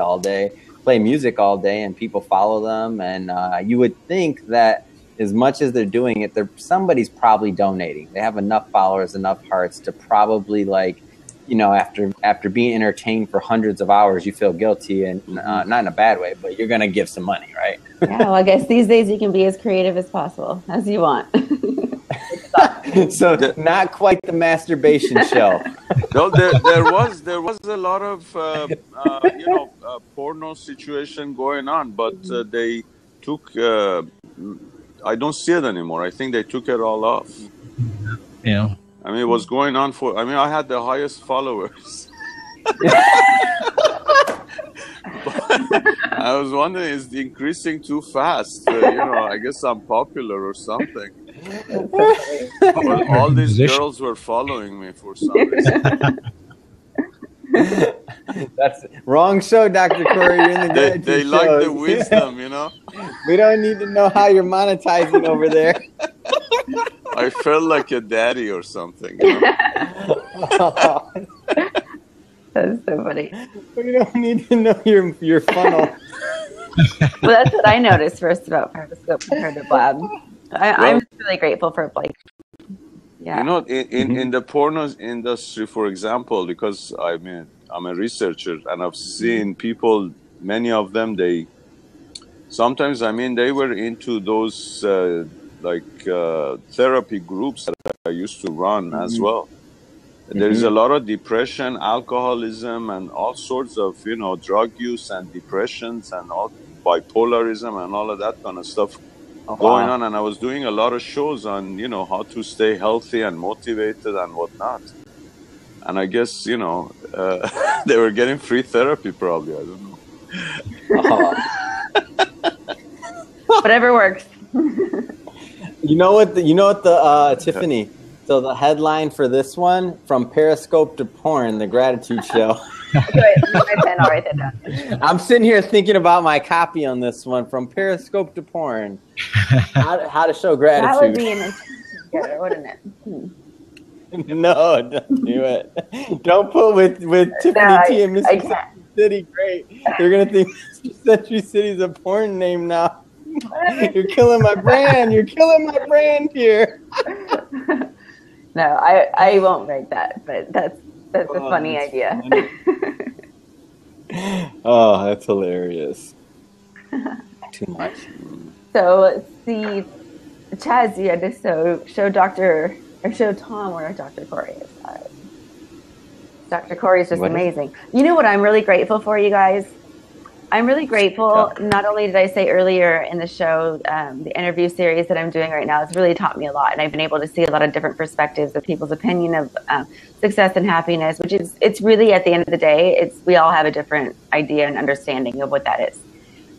music all day, and people follow them. And you would think that as much as they're doing it, somebody's probably donating. They have enough followers, enough hearts to probably after being entertained for hundreds of hours, you feel guilty, and not in a bad way, but you're going to give some money, right? Yeah, well, I guess these days you can be as creative as possible, as you want. So not quite the masturbation show. No, there was a lot of porno situation going on, but they took. I don't see it anymore. I think they took it all off. Yeah. I mean, it was going on for. I mean, I had the highest followers. I was wondering, is it increasing too fast? I guess I'm popular or something. All these girls were following me for some reason. That's wrong show, Dr. Corey. You're in the they like the wisdom, We don't need to know how you're monetizing over there. I felt like a daddy or something. That's so funny. We don't need to know your funnel. Well, that's what I noticed first about Periscope compared to Blab. I'm just really grateful for in the porno industry, for example, because I'm a researcher and I've seen people, many of them, they were into those therapy groups that I used to run as well. There is a lot of depression, alcoholism, and all sorts of drug use and depressions and all bipolarism and all of that kind of stuff going on. And I was doing a lot of shows on how to stay healthy and motivated and whatnot. And I guess they were getting free therapy probably. I don't know. Whatever works. Tiffany. So the headline for this one, From Periscope to Porn, the Gratitude Show. My pen, I'll write that down. I'm sitting here thinking about my copy on this one, From Periscope to Porn. How to show gratitude. That would be an interesting together, wouldn't it? No, don't do it. Don't put with Tiffany T and Mr. City. Great. They're going to think Mr.Century City is a porn name now. You're killing my brand. You're killing my brand here. No, I won't write that, but that's a funny idea. Funny. Oh, that's hilarious. Too much. So let's see, Chaz, you had to show Tom where Dr. Corey is. Dr. Corey is just amazing. You know what I'm really grateful for, you guys? I'm really grateful. Not only did I say earlier in the show, the interview series that I'm doing right now has really taught me a lot, and I've been able to see a lot of different perspectives of people's opinion of success and happiness, which is, it's really, at the end of the day, we all have a different idea and understanding of what that is.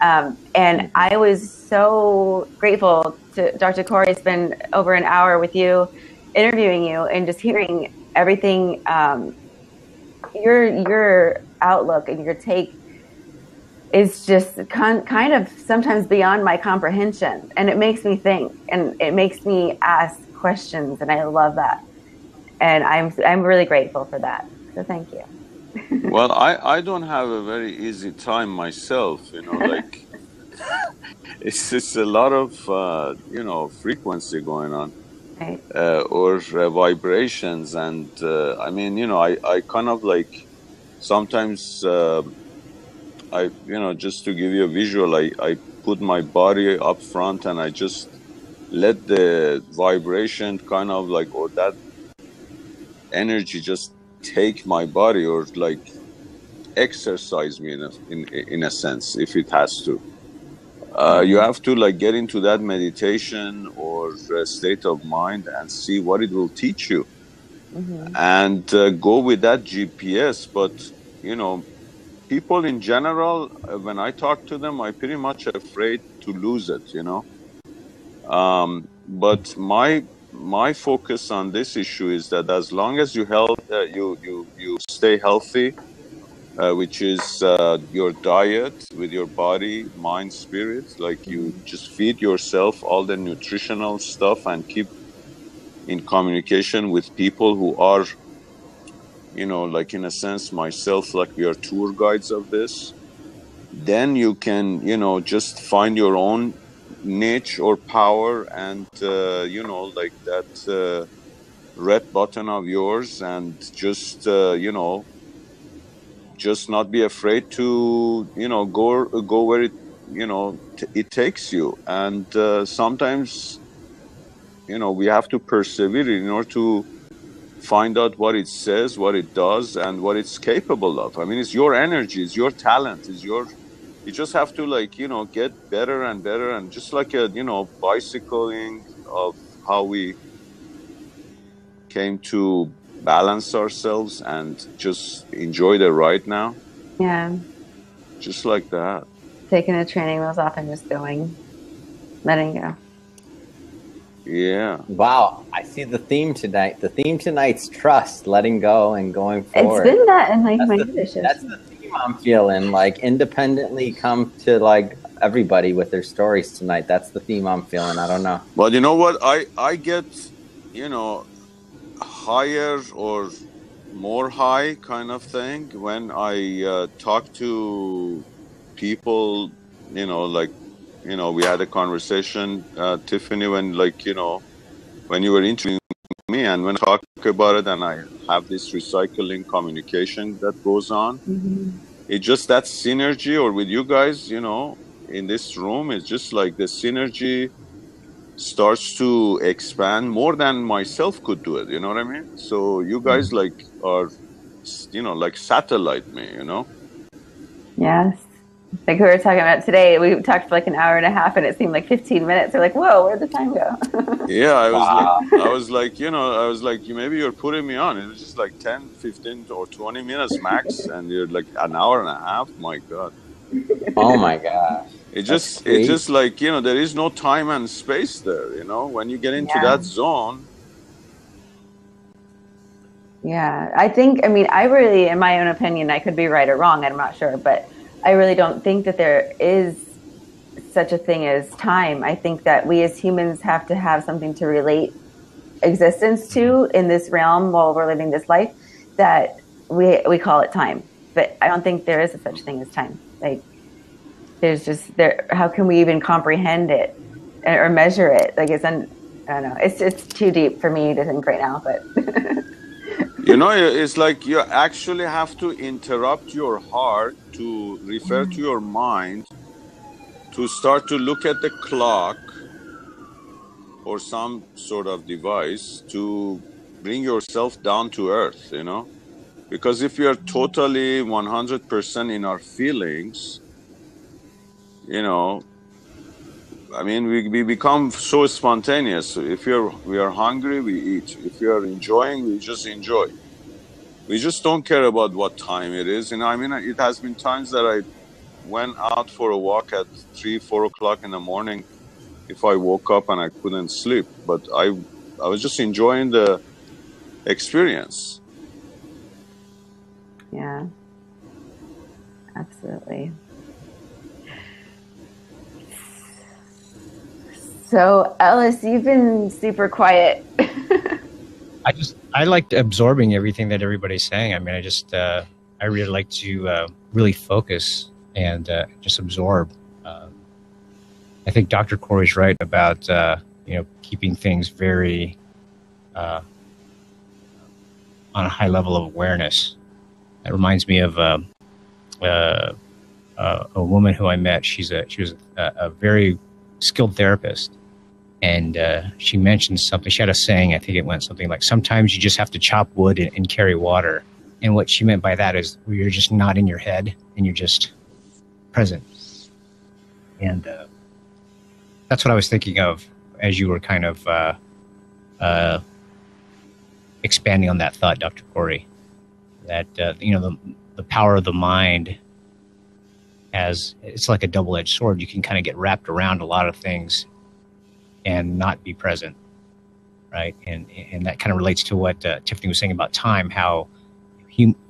And I was so grateful to Dr. Corey spend over an hour with you, interviewing you, and just hearing everything, your outlook and your take is just kind of sometimes beyond my comprehension, and it makes me think, and it makes me ask questions, and I love that, and I'm really grateful for that. So thank you. Well, I don't have a very easy time myself, it's a lot of frequency going on, right. or vibrations, and I kind of sometimes. Just to give you a visual, I put my body up front and I just let the vibration kind of or that energy just take my body, or exercise me in a sense, if it has to. You have to get into that meditation or state of mind and see what it will teach you, and go with that GPS. But people in general, when I talk to them, I pretty much afraid to lose it, you know. But my focus on this issue is that as long as you stay healthy, which is your diet with your body, mind, spirit, like you just feed yourself all the nutritional stuff and keep in communication with people who are, you know, like in a sense, myself, like we are tour guides of this, then you can, you know, just find your own niche or power and, you know, like that red button of yours and just, you know, just not be afraid to, you know, go where it, you know, it takes you. And sometimes, you know, we have to persevere in order to find out what it says, what it does, and what it's capable of. I mean, it's your energy, it's your talent, it's your, you just have to, like, you know, get better and better, and just like a, you know, bicycling of how we came to balance ourselves and just enjoy the ride now. Yeah. Just like that. Taking the training wheels off and just going, letting go. Yeah. Wow, I see the theme tonight. The theme tonight's trust, letting go and going forward. It's been that in like my tradition. That's the theme I'm feeling. Like independently come to like everybody with their stories tonight. That's the theme I'm feeling. I don't know. But you know what? I get, you know, higher or more high kind of thing when I talk to people, you know, like, you know, we had a conversation, Tiffany, when, like, you know, when you were interviewing me, and when I talk about it and I have this recycling communication that goes on, it just, that synergy, or with you guys, you know, in this room, it's just like the synergy starts to expand more than myself could do it, you know what I mean? So you guys like are, you know, like satellite me, you know? Yes. Like we were talking about today, we talked for like an hour and a half and it seemed like 15 minutes. We're like, whoa, where'd the time go? Yeah, I was like, you know, maybe you're putting me on. It was just like 10, 15 or 20 minutes max. And you're like an hour and a half. My God. Oh my gosh. It's just like, you know, there is no time and space there, you know, when you get into that zone. Yeah, I think, I mean, I really, in my own opinion, I could be right or wrong, I'm not sure, but I really don't think that there is such a thing as time. I think that we as humans have to have something to relate existence to in this realm while we're living this life, that we call it time. But I don't think there is a such thing as time. Like, there's just, how can we even comprehend it or measure it? Like, I don't know. It's too deep for me to think right now, but... You know, it's like you actually have to interrupt your heart to refer to your mind to start to look at the clock or some sort of device to bring yourself down to earth, you know? Because if you're totally 100% in our feelings, you know, I mean, we become so spontaneous. If we are hungry, we eat. If we are enjoying, we just enjoy. We just don't care about what time it is. You know, I mean, it has been times that I went out for a walk at 3, 4 o'clock in the morning if I woke up and I couldn't sleep. But I was just enjoying the experience. Yeah, absolutely. So, Ellis, you've been super quiet. I liked absorbing everything that everybody's saying. I mean, I really like to really focus and just absorb. I think Dr. Corey's right about keeping things very on a high level of awareness. It reminds me of a woman who I met. She was a very skilled therapist. And she mentioned something. She had a saying, I think it went something like, sometimes you just have to chop wood and carry water. And what she meant by that is where you're just not in your head and you're just present. And that's what I was thinking of as you were kind of expanding on that thought, Dr. Corey, that, the power of the mind it's like a double-edged sword. You can kind of get wrapped around a lot of things and not be present, right? And that kind of relates to what Tiffany was saying about time, how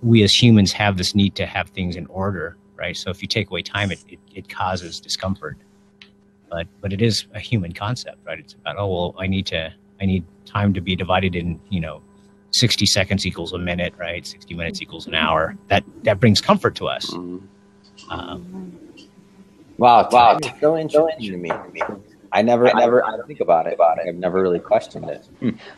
we as humans have this need to have things in order, right? So if you take away time, it causes discomfort. But it is a human concept, right? It's about, oh, well, I need time to be divided in, 60 seconds equals a minute, right? 60 minutes equals an hour. That brings comfort to us. Wow, time is so interesting to me. I never think about it. I've never really questioned it.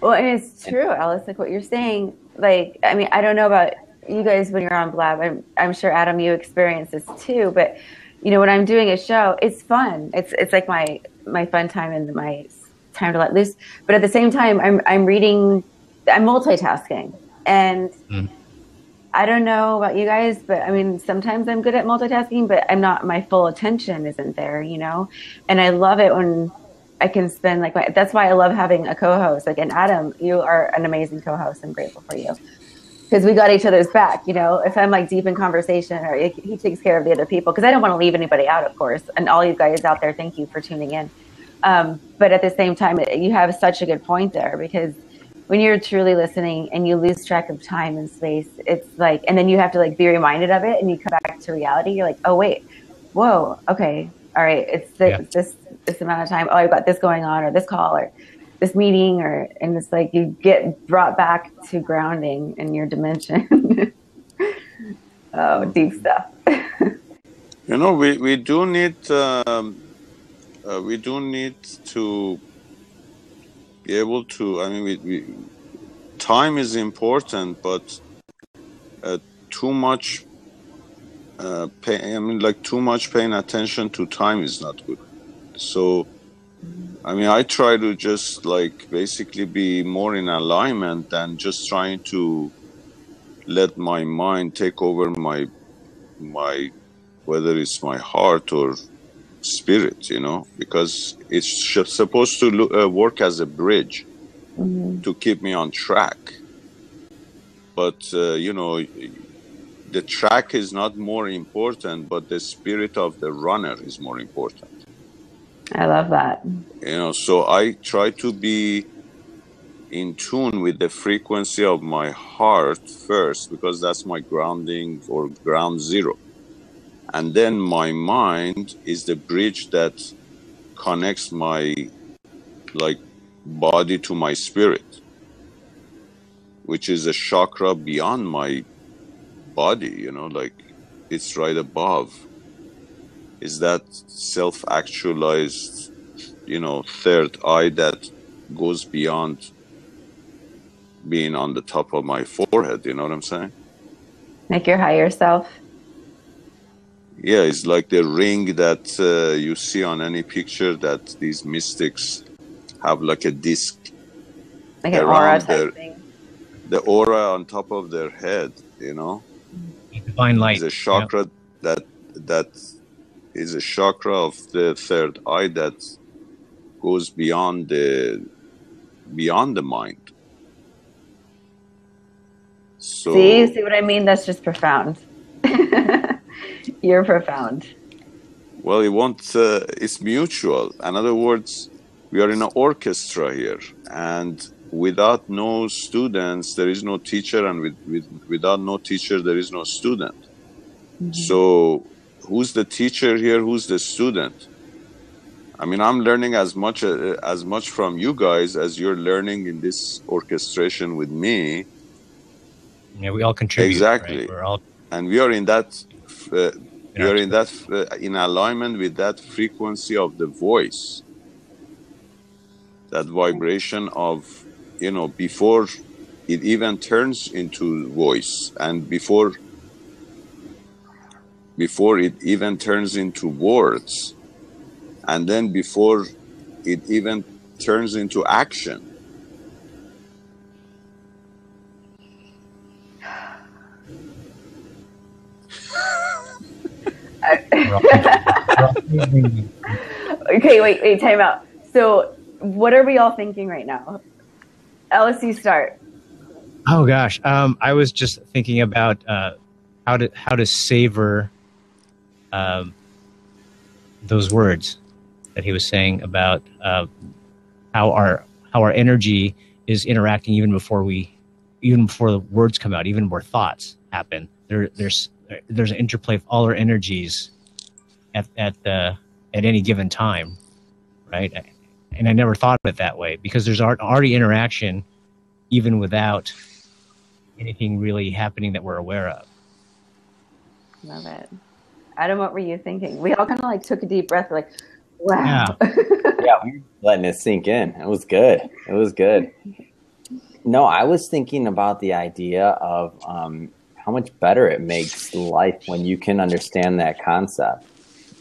Well, and it's true, Alice, like what you're saying. Like, I mean, I don't know about you guys when you're on Blab. I'm sure, Adam, you experience this too. But, when I'm doing a show, it's fun. It's like my fun time and my time to let loose. But at the same time, I'm reading, I'm multitasking. And I don't know about you guys, but I mean, sometimes I'm good at multitasking, but my full attention isn't there, and I love it when I can spend that's why I love having a co-host. And Adam, you are an amazing co-host. I'm grateful for you because we got each other's back, if I'm deep in conversation or he takes care of the other people, because I don't want to leave anybody out, of course. And all you guys out there, thank you for tuning in. But at the same time, you have such a good point there, because when you're truly listening and you lose track of time and space, it's and then you have to be reminded of it, and you come back to reality. You're like, oh wait, whoa, okay, all right, it's this amount of time. Oh, I've got this going on, or this call, or this meeting, and it's you get brought back to grounding in your dimension. Oh, deep stuff. We do need to be able to. I mean, time is important, but too much too much paying attention to time is not good. So, I mean, I try to just basically be more in alignment than just trying to let my mind take over my whether it's my heart or spirit, because it's supposed to work as a bridge to keep me on track. But, the track is not more important, but the spirit of the runner is more important. I love that. So I try to be in tune with the frequency of my heart first, because that's my grounding or ground zero. And then my mind is the bridge that connects my body to my spirit, which is a chakra beyond my body, it's right above. Is that self-actualized, third eye that goes beyond being on the top of my forehead, you know what I'm saying? Like your higher self? Yeah, it's like the ring that you see on any picture that these mystics have, like a disc. Like an aura type thing. The aura on top of their head, Divine light. Is a chakra that is a chakra of the third eye that goes beyond the mind. So, see what I mean? That's just profound. You're profound. Well, it's mutual. In other words, we are in an orchestra here, and without no students, there is no teacher, and without no teacher, there is no student. So who's the teacher here? Who's the student? I mean, I'm learning as much from you guys as you're learning in this orchestration with me. Yeah, we all contribute. Exactly. Right? We're all, and we are in that. We are in that in alignment with that frequency of the voice. That vibration of, before it even turns into voice, and before it even turns into words, and then before it even turns into action. Okay, wait, time out. So what are we all thinking right now? Alice, you start. Oh gosh, I was just thinking about how to savor those words that he was saying about how our energy is interacting even before the words come out, even before thoughts happen. There's an interplay of all our energies at any given time, right? And I never thought of it that way, because there's already interaction even without anything really happening that we're aware of. Love it. Adam, what were you thinking? We all kind of like took a deep breath, like, wow. Yeah. Yeah, we were letting it sink in. It was good. It was good. No, I was thinking about the idea of how much better it makes life when you can understand that concept.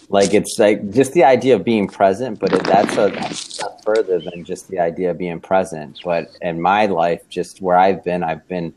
Like, it's like just the idea of being present, but that's a step further than just the idea of being present. But in my life, just where I've been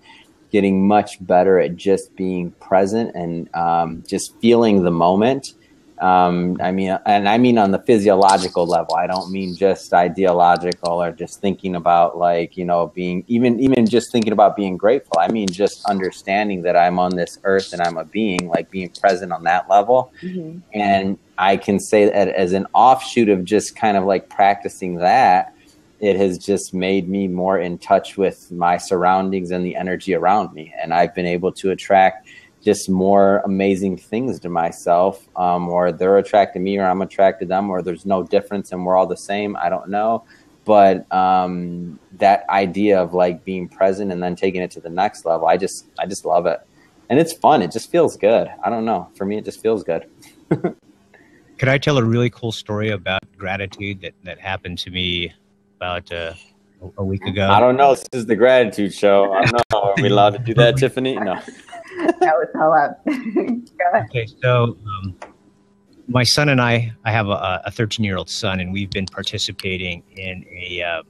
getting much better at just being present and just feeling the moment. I mean on the physiological level. I don't mean just ideological or just thinking about, like, you know, being even just thinking about being grateful. I mean just understanding that I'm on this earth and I'm a being, like being present on that level. Mm-hmm. And I can say that as an offshoot of just kind of like practicing that, it has just made me more in touch with my surroundings and the energy around me. And I've been able to attract just more amazing things to myself, or they're attracted me, or I'm attracted to them, or there's no difference and we're all the same. I don't know. But that idea of like being present and then taking it to the next level, I just love it. And it's fun. It just feels good. I don't know. For me, it just feels good. Could I tell a really cool story about gratitude that happened to me about a week ago? I don't know. This is the gratitude show. I don't know. Are we allowed to do that, Tiffany? No. That was hell up. Go ahead. Okay, so my son and I have a 13-year-old son, and we've been participating in a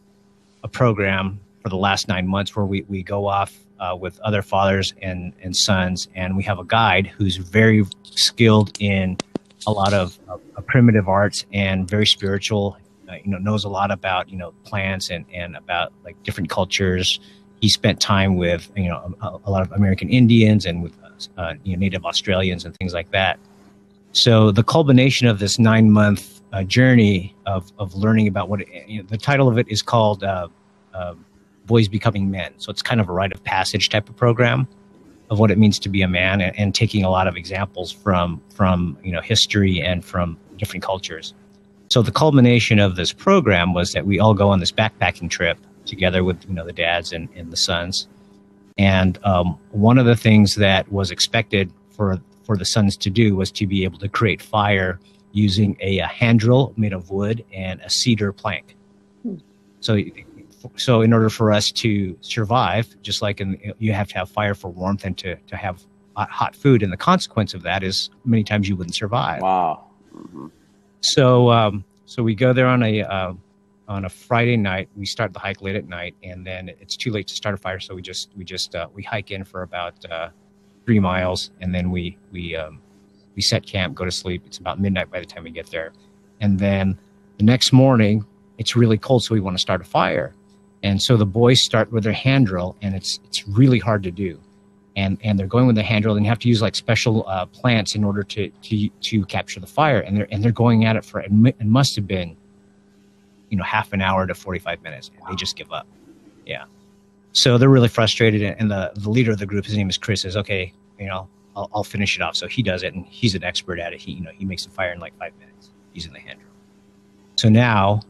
program for the last 9 months where we go off with other fathers and sons, and we have a guide who's very skilled in a lot of primitive arts and very spiritual. Knows a lot about plants and about like different cultures. He spent time with a lot of American Indians and with Native Australians and things like that. So the culmination of this 9-month journey of learning about what the title of it is called Boys Becoming Men. So it's kind of a rite of passage type of program of what it means to be a man, and taking a lot of examples from history and from different cultures. So the culmination of this program was that we all go on this backpacking trip together with the dads and the sons. And one of the things that was expected for the sons to do was to be able to create fire using a hand drill made of wood and a cedar plank. So in order for us to survive, just like you have to have fire for warmth and to have hot food, and the consequence of that is many times you wouldn't survive. Wow. Mm-hmm. So we go there on a Friday night. We start the hike late at night, and then it's too late to start a fire. So we hike in for about 3 miles, and then we set camp, go to sleep. It's about midnight by the time we get there, and then the next morning it's really cold, so we want to start a fire. And so the boys start with their hand drill, and it's really hard to do. And they're going with the hand drill, and you have to use like special plants in order to capture the fire. And they're going at it for it must have been half an hour to 45 minutes. And they just give up. Yeah. So they're really frustrated. And the leader of the group, his name is Chris, says, okay, I'll finish it off. So he does it, and he's an expert at it. He makes the fire in like 5 minutes using the hand drill. So now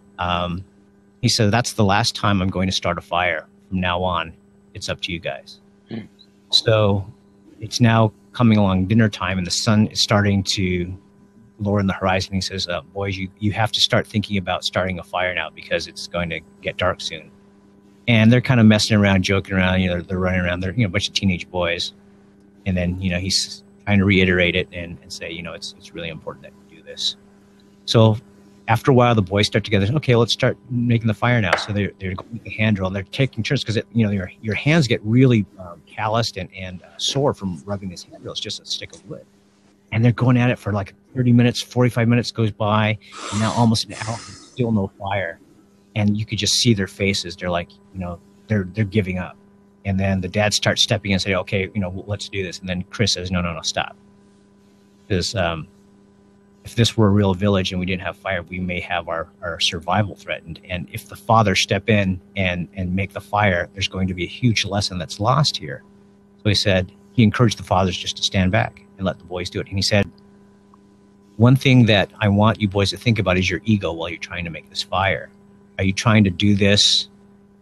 he said, that's the last time I'm going to start a fire. From now on, it's up to you guys. So it's now coming along dinner time, and the sun is starting to lower in the horizon. He says, boys, you have to start thinking about starting a fire now, because it's going to get dark soon. And they're kind of messing around, joking around, they're running around. They're a bunch of teenage boys. And then, he's trying to reiterate it and say, it's really important that you do this. So after a while, the boys start together. Okay, let's start making the fire now. So they're going with the hand drill, and they're taking turns, because your hands get really calloused and sore from rubbing this hand drill. It's just a stick of wood, and they're going at it for like 30 minutes, 45 minutes goes by, and now almost an hour, still no fire. And you could just see their faces. They're like, they're giving up. And then the dad starts stepping in and say, okay, let's do this. And then Chris says, no, stop, because if this were a real village and we didn't have fire, we may have our survival threatened. And if the fathers step in and make the fire, there's going to be a huge lesson that's lost here. So he said, he encouraged the fathers just to stand back and let the boys do it. And he said, one thing that I want you boys to think about is your ego while you're trying to make this fire. Are you trying to do this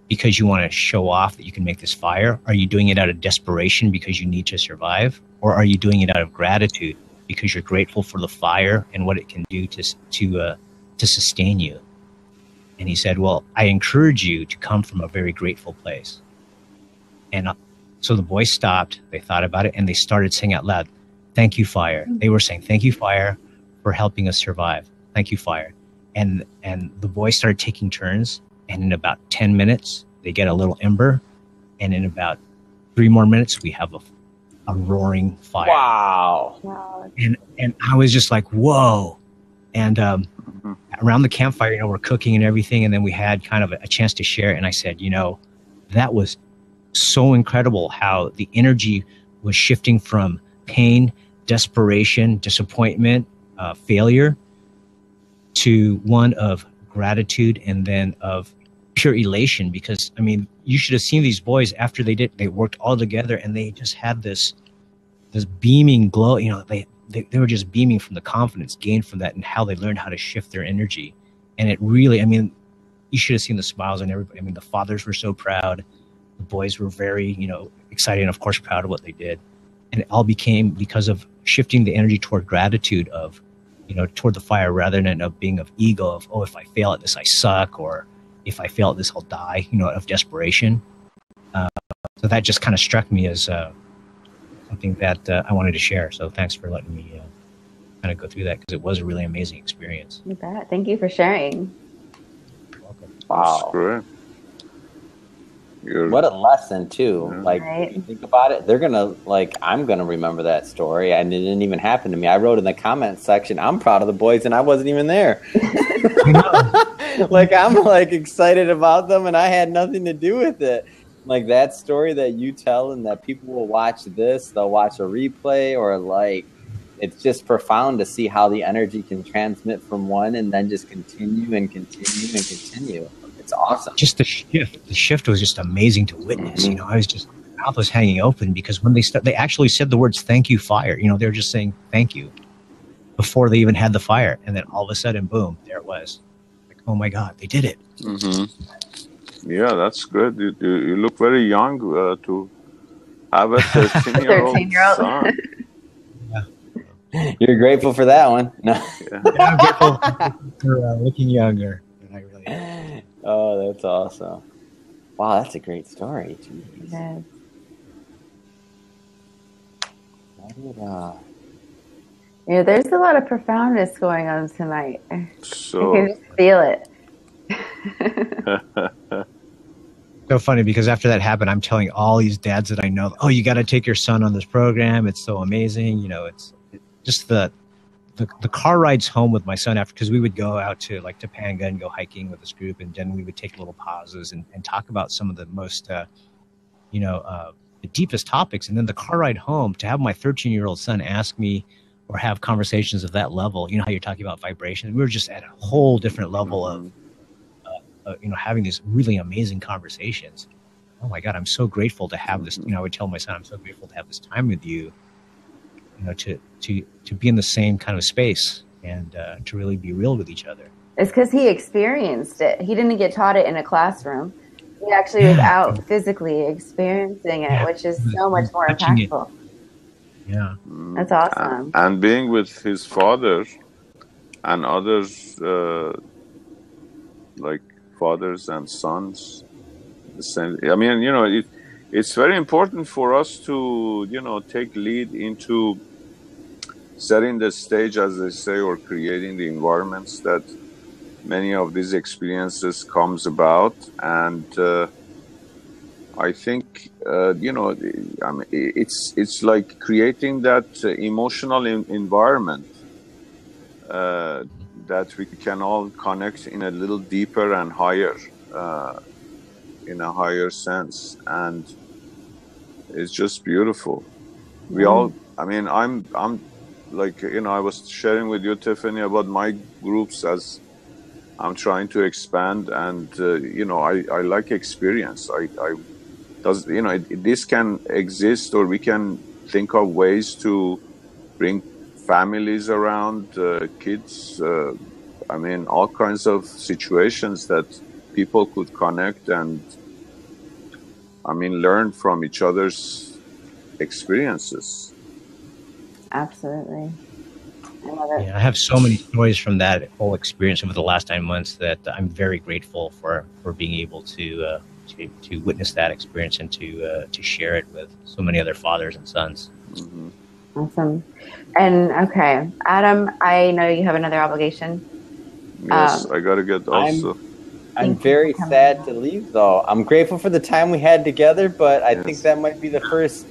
because you want to show off that you can make this fire? Are you doing it out of desperation because you need to survive? Or are you doing it out of gratitude because you're grateful for the fire and what it can do to sustain you? And he said, well, I encourage you to come from a very grateful place. And so the boys stopped, they thought about it, and they started saying out loud, thank you, fire. They were saying, thank you, fire, for helping us survive. Thank you, fire. And the boys started taking turns, and in about 10 minutes, they get a little ember, and in about 3 more minutes, we have a roaring fire. Wow. And I was just like, whoa. And around the campfire, we're cooking and everything, and then we had kind of a chance to share. And I said, that was so incredible how the energy was shifting from pain, desperation, disappointment, failure, to one of gratitude and then of pure elation. Because you should have seen these boys after they worked all together, and they just had this beaming glow. They were just beaming from the confidence gained from that, and how they learned how to shift their energy. And it really, you should have seen the smiles on everybody. The fathers were so proud. The boys were very, excited and of course proud of what they did. And it all became because of shifting the energy toward gratitude of, toward the fire, rather than of being of ego of, oh, if I fail at this, I suck, or if I fail at this, I'll die, of desperation. So that just kind of struck me as something that I wanted to share. So thanks for letting me kind of go through that, because it was a really amazing experience. You bet. Thank you for sharing. You're welcome. Wow. That's great. What a lesson too. Yeah. Like, Right. you think about it, they're gonna I'm gonna remember that story, and it didn't even happen to me. I wrote in the comments section, I'm proud of the boys, and I wasn't even there. I'm excited about them, and I had nothing to do with it. Like, that story that you tell, and that people will watch this, they'll watch a replay, or it's just profound to see how the energy can transmit from one and then just continue and continue and continue. It's awesome. Just the shift was just amazing to witness. I was just, my mouth was hanging open, because when they actually said the words "thank you, fire," they were just saying thank you before they even had the fire, and then all of a sudden, boom, there it was. Like, oh my God, they did it. Mm-hmm. Yeah, that's good. You look very young to have a 13-year-old son. Yeah. You're grateful for that one. No. Yeah. I'm grateful for looking younger than I really am. Oh, that's awesome. Wow, that's a great story. Jeez. Yes. There's a lot of profoundness going on tonight. So, I can just feel it. So funny, because after that happened, I'm telling all these dads that I know, oh, you got to take your son on this program. It's so amazing. It's just the car rides home with my son after, because we would go out to Topanga and go hiking with this group, and then we would take little pauses and talk about some of the most, the deepest topics. And then the car ride home, to have my 13-year-old son ask me or have conversations of that level, how you're talking about vibration. We were just at a whole different level of, having these really amazing conversations. Oh my God, I'm so grateful to have this. I would tell my son, I'm so grateful to have this time with you. To be in the same kind of space, and to really be real with each other. It's because he experienced it. He didn't get taught it in a classroom. He actually was out physically experiencing it, which is so much more impactful. Yeah. That's awesome. And being with his father and others, like fathers and sons, the same. It's very important for us to, take lead into setting the stage, as they say, or creating the environments that many of these experiences comes about. And I think, it's like creating that emotional environment that we can all connect in a little deeper and higher, in a higher sense. And it's just beautiful. We all, I'm like, I was sharing with you, Tiffany, about my groups as I'm trying to expand, and I like experience. This can exist, or we can think of ways to bring families around, kids. All kinds of situations that people could connect and, learn from each other's experiences. Absolutely. I love it. Yeah, I have so many stories from that whole experience over the last 9 months that I'm very grateful for being able to witness that experience and to share it with so many other fathers and sons. Mm-hmm. Awesome. And okay, Adam, I know you have another obligation. Yes, I gotta get also. I'm very sad to leave, though. I'm grateful for the time we had together, but I think that might be the first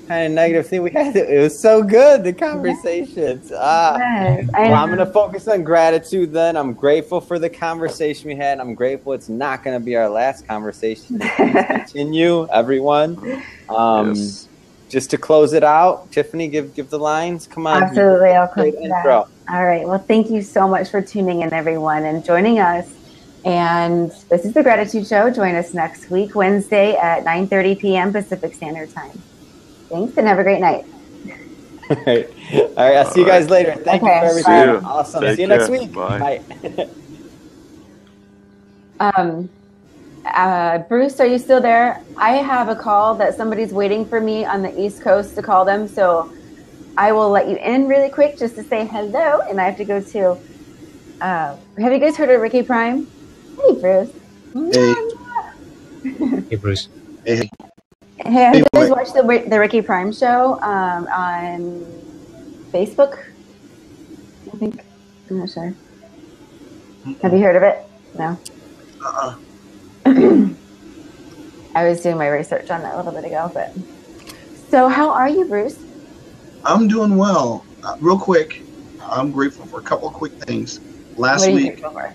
kind of negative thing we had. It was so good, the conversations. Yes. Well, I'm going to focus on gratitude then. I'm grateful for the conversation we had. I'm grateful it's not going to be our last conversation. Please continue, everyone. Yes. Just to close it out, Tiffany, give the lines. Come on. Absolutely. I'll close it out. All right. Well, thank you so much for tuning in, everyone, and joining us. And this is the Gratitude Show. Join us next week, Wednesday at 9:30 p.m. Pacific Standard Time. Thanks, and have a great night. All right. I'll see you guys later. Thank you for everything. Awesome. See you next week. Bye. Bruce, are you still there? I have a call that somebody's waiting for me on the East Coast to call them. So I will let you in really quick just to say hello. And I have to go to, have you guys heard of Ricky Prime? Hey, Bruce. Hey. Hey, Bruce. Hey. Hey, have you guys watched the Ricky Prime show on Facebook? I think. I'm not sure. Have you heard of it? No? I was doing my research on that a little bit ago. But so how are you, Bruce? I'm doing well. Real quick, I'm grateful for a couple of quick things. Last week, my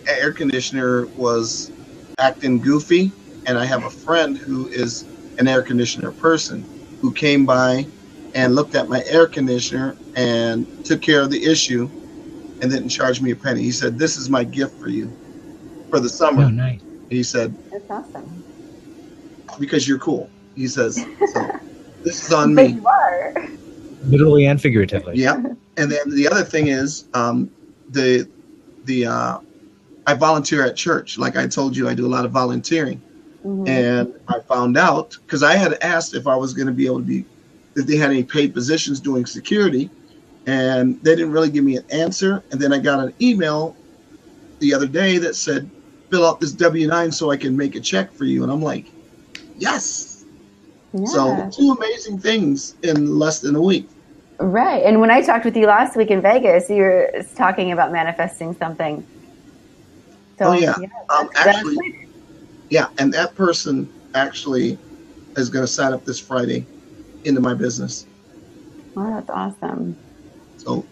air conditioner was acting goofy, and I have a friend who is an air conditioner person who came by and looked at my air conditioner and took care of the issue and didn't charge me a penny. He said, "This is my gift for you for the summer." Oh, nice. He said, "That's awesome." Because you're cool. He says, "So this is on me." You are. Literally and figuratively. Yeah. And then the other thing is, I volunteer at church. Like I told you, I do a lot of volunteering. Mm-hmm. And I found out, because I had asked if I was going to be able to be, if they had any paid positions doing security, and they didn't really give me an answer. And then I got an email the other day that said, "Fill out this W-9 so I can make a check for you." And I'm like, yes. Yeah. So 2 amazing things in less than a week. Right. And when I talked with you last week in Vegas, you were talking about manifesting something. So, actually, yeah. And that person actually is going to sign up this Friday into my business. Oh, that's awesome. So,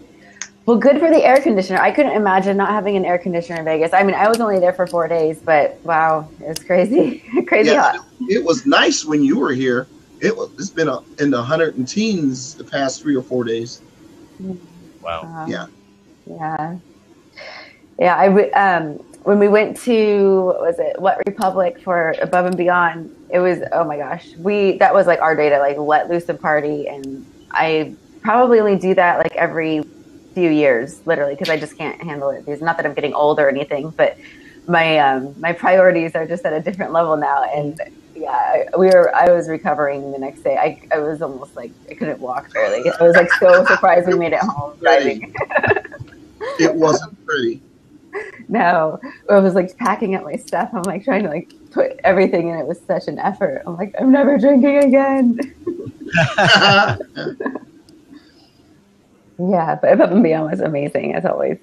well, good for the air conditioner. I couldn't imagine not having an air conditioner in Vegas. I mean, I was only there for 4 days, but wow, it was crazy, crazy hot. It was nice when you were here. It's been in the 110s the past 3 or 4 days. Wow. Yeah. Yeah. Yeah. When we went to, What Republic for Above and Beyond, it was, oh my gosh, that was like our day to like let loose and party. And I probably only do that like every few years, literally, because I just can't handle it. It's not that I'm getting old or anything, but my priorities are just at a different level now. And yeah, I was recovering the next day. I was almost like, I couldn't walk barely. I was like so surprised we made it home driving. It wasn't pretty. No, I was like packing up my stuff. I'm like trying to like put everything in. It was such an effort. I'm like, I'm never drinking again. Yeah, but Above and Beyond was amazing as always.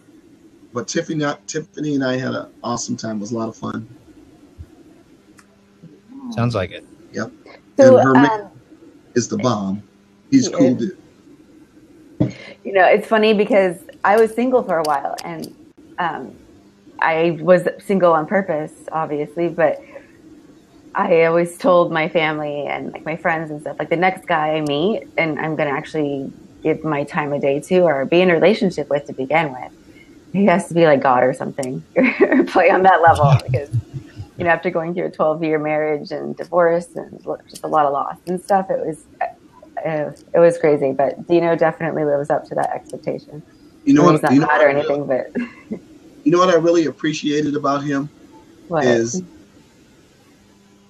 But Tiffany and I had an awesome time. It was a lot of fun. Sounds like it. Yep. So, and Herman is the bomb. He's cool, dude. You know, it's funny because I was single for a while, and I was single on purpose, obviously, but I always told my family and like my friends and stuff, like the next guy I meet and I'm going to actually give my time of day to or be in a relationship with to begin with. He has to be like God or something, or play on that level, because after going through a 12-year marriage and divorce and just a lot of loss and stuff, it was crazy. But Dino definitely lives up to that expectation. He's not God or anything, but you know what I really appreciated about him is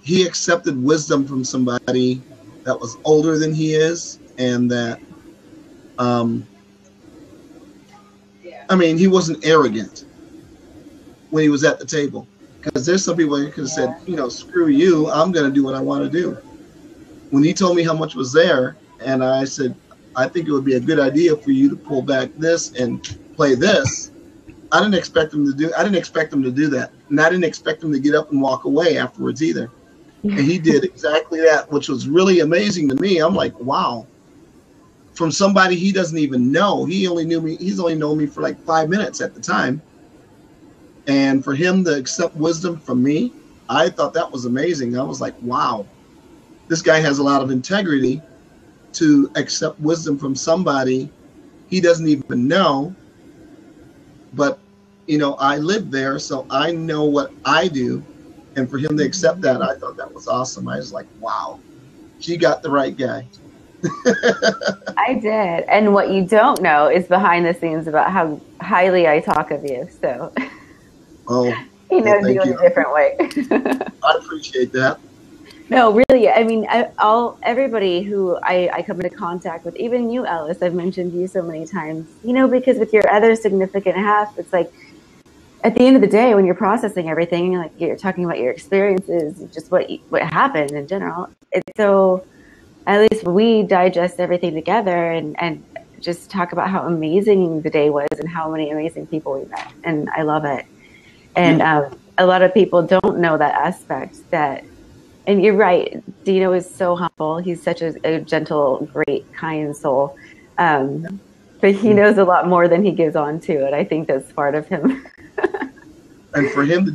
he accepted wisdom from somebody that was older than he is, and that he wasn't arrogant when he was at the table. Because there's some people who could have said, screw you, I'm going to do what I want to do. When he told me how much was there, and I said, I think it would be a good idea for you to pull back this and play this, I didn't expect him to do that. And I didn't expect him to get up and walk away afterwards either. And he did exactly that, which was really amazing to me. I'm like, wow. From somebody he doesn't even know. He's only known me for like 5 minutes at the time. And for him to accept wisdom from me, I thought that was amazing. I was like, wow, this guy has a lot of integrity to accept wisdom from somebody he doesn't even know. But, I live there, so I know what I do. And for him to accept that, I thought that was awesome. I was like, wow, she got the right guy. I did. And what you don't know is behind the scenes about how highly I talk of you. So he knows you in a different way. I appreciate that. No, really. I mean, everybody who I come into contact with, even you, Ellis, I've mentioned you so many times, because with your other significant half, it's like, at the end of the day, when you're processing everything, you're talking about your experiences, just what happened in general. It's so, at least we digest everything together and just talk about how amazing the day was and how many amazing people we met. And I love it. And a lot of people don't know that aspect and you're right. Dino is so humble. He's such a gentle, great, kind soul. But he knows a lot more than he gives on to. And I think that's part of him. And for him to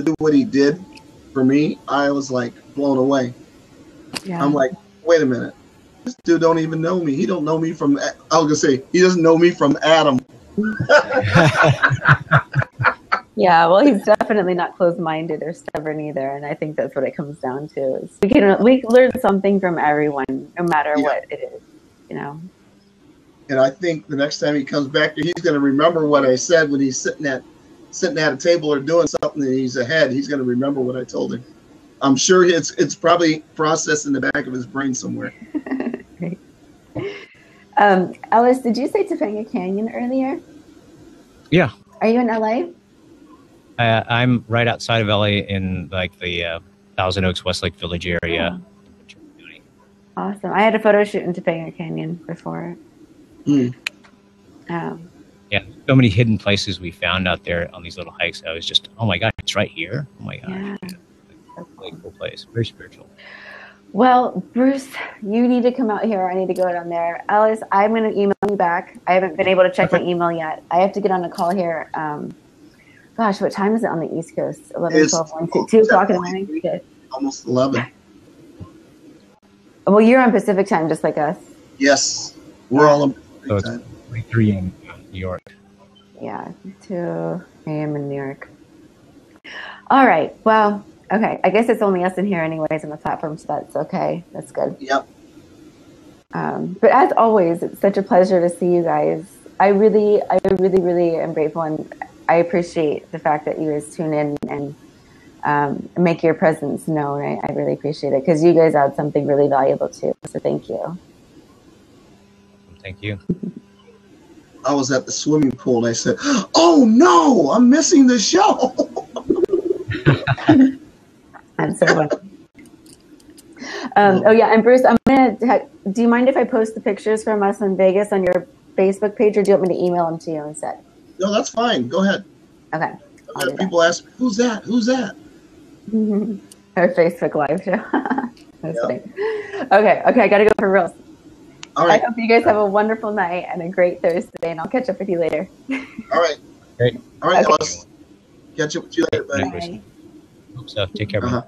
do what he did for me, I was like blown away. Yeah. I'm like, wait a minute. This dude don't even know me. He don't know me from, I was going to say, he doesn't know me from Adam. Yeah, well, he's definitely not closed-minded or stubborn either, and I think that's what it comes down to. Is we learn something from everyone, no matter what it is, And I think the next time he comes back, he's going to remember what I said when he's sitting at a table or doing something and he's ahead. He's going to remember what I told him. I'm sure it's probably processed in the back of his brain somewhere. Great. Ellis, did you say Topanga Canyon earlier? Yeah. Are you in LA? I'm right outside of LA in like the Thousand Oaks, Westlake Village area. Oh. Awesome. I had a photo shoot in Topanga Canyon before. Yeah, so many hidden places we found out there on these little hikes. I was just, oh my God, it's right here. Oh my God. Yeah. Really cool place. Very spiritual. Well, Bruce, you need to come out here. I need to go down there. Ellis, I'm going to email you back. I haven't been able to check my email yet. I have to get on a call here. Gosh, what time is it on the East Coast? 11, 12, 1, 2 o'clock in the morning? Okay. Almost 11. Well, you're on Pacific time, just like us. Yes. We're all on Pacific time. It's 3 in New York. Yeah, 2 a.m. in New York. All right. Well, okay. I guess it's only us in here anyways on the platform, so that's okay. That's good. Yep. But as always, it's such a pleasure to see you guys. I really am grateful, and I appreciate the fact that you guys tune in and make your presence known. I really appreciate it because you guys add something really valuable too. So thank you. Thank you. I was at the swimming pool and I said, "Oh no, I'm missing the show." That's so funny. Oh yeah, and Bruce, do you mind if I post the pictures from us in Vegas on your Facebook page, or do you want me to email them to you instead? No, that's fine. Go ahead. Okay. People ask me, "Who's that? Who's that?" Our Facebook Live show. That's funny. Okay, I gotta go for real. All right. I hope you guys have a wonderful night and a great Thursday, and I'll catch up with you later. All right. Great. All right, Okay. Ellis. Catch up with you later, buddy. Bye. Hope so. Take care, man.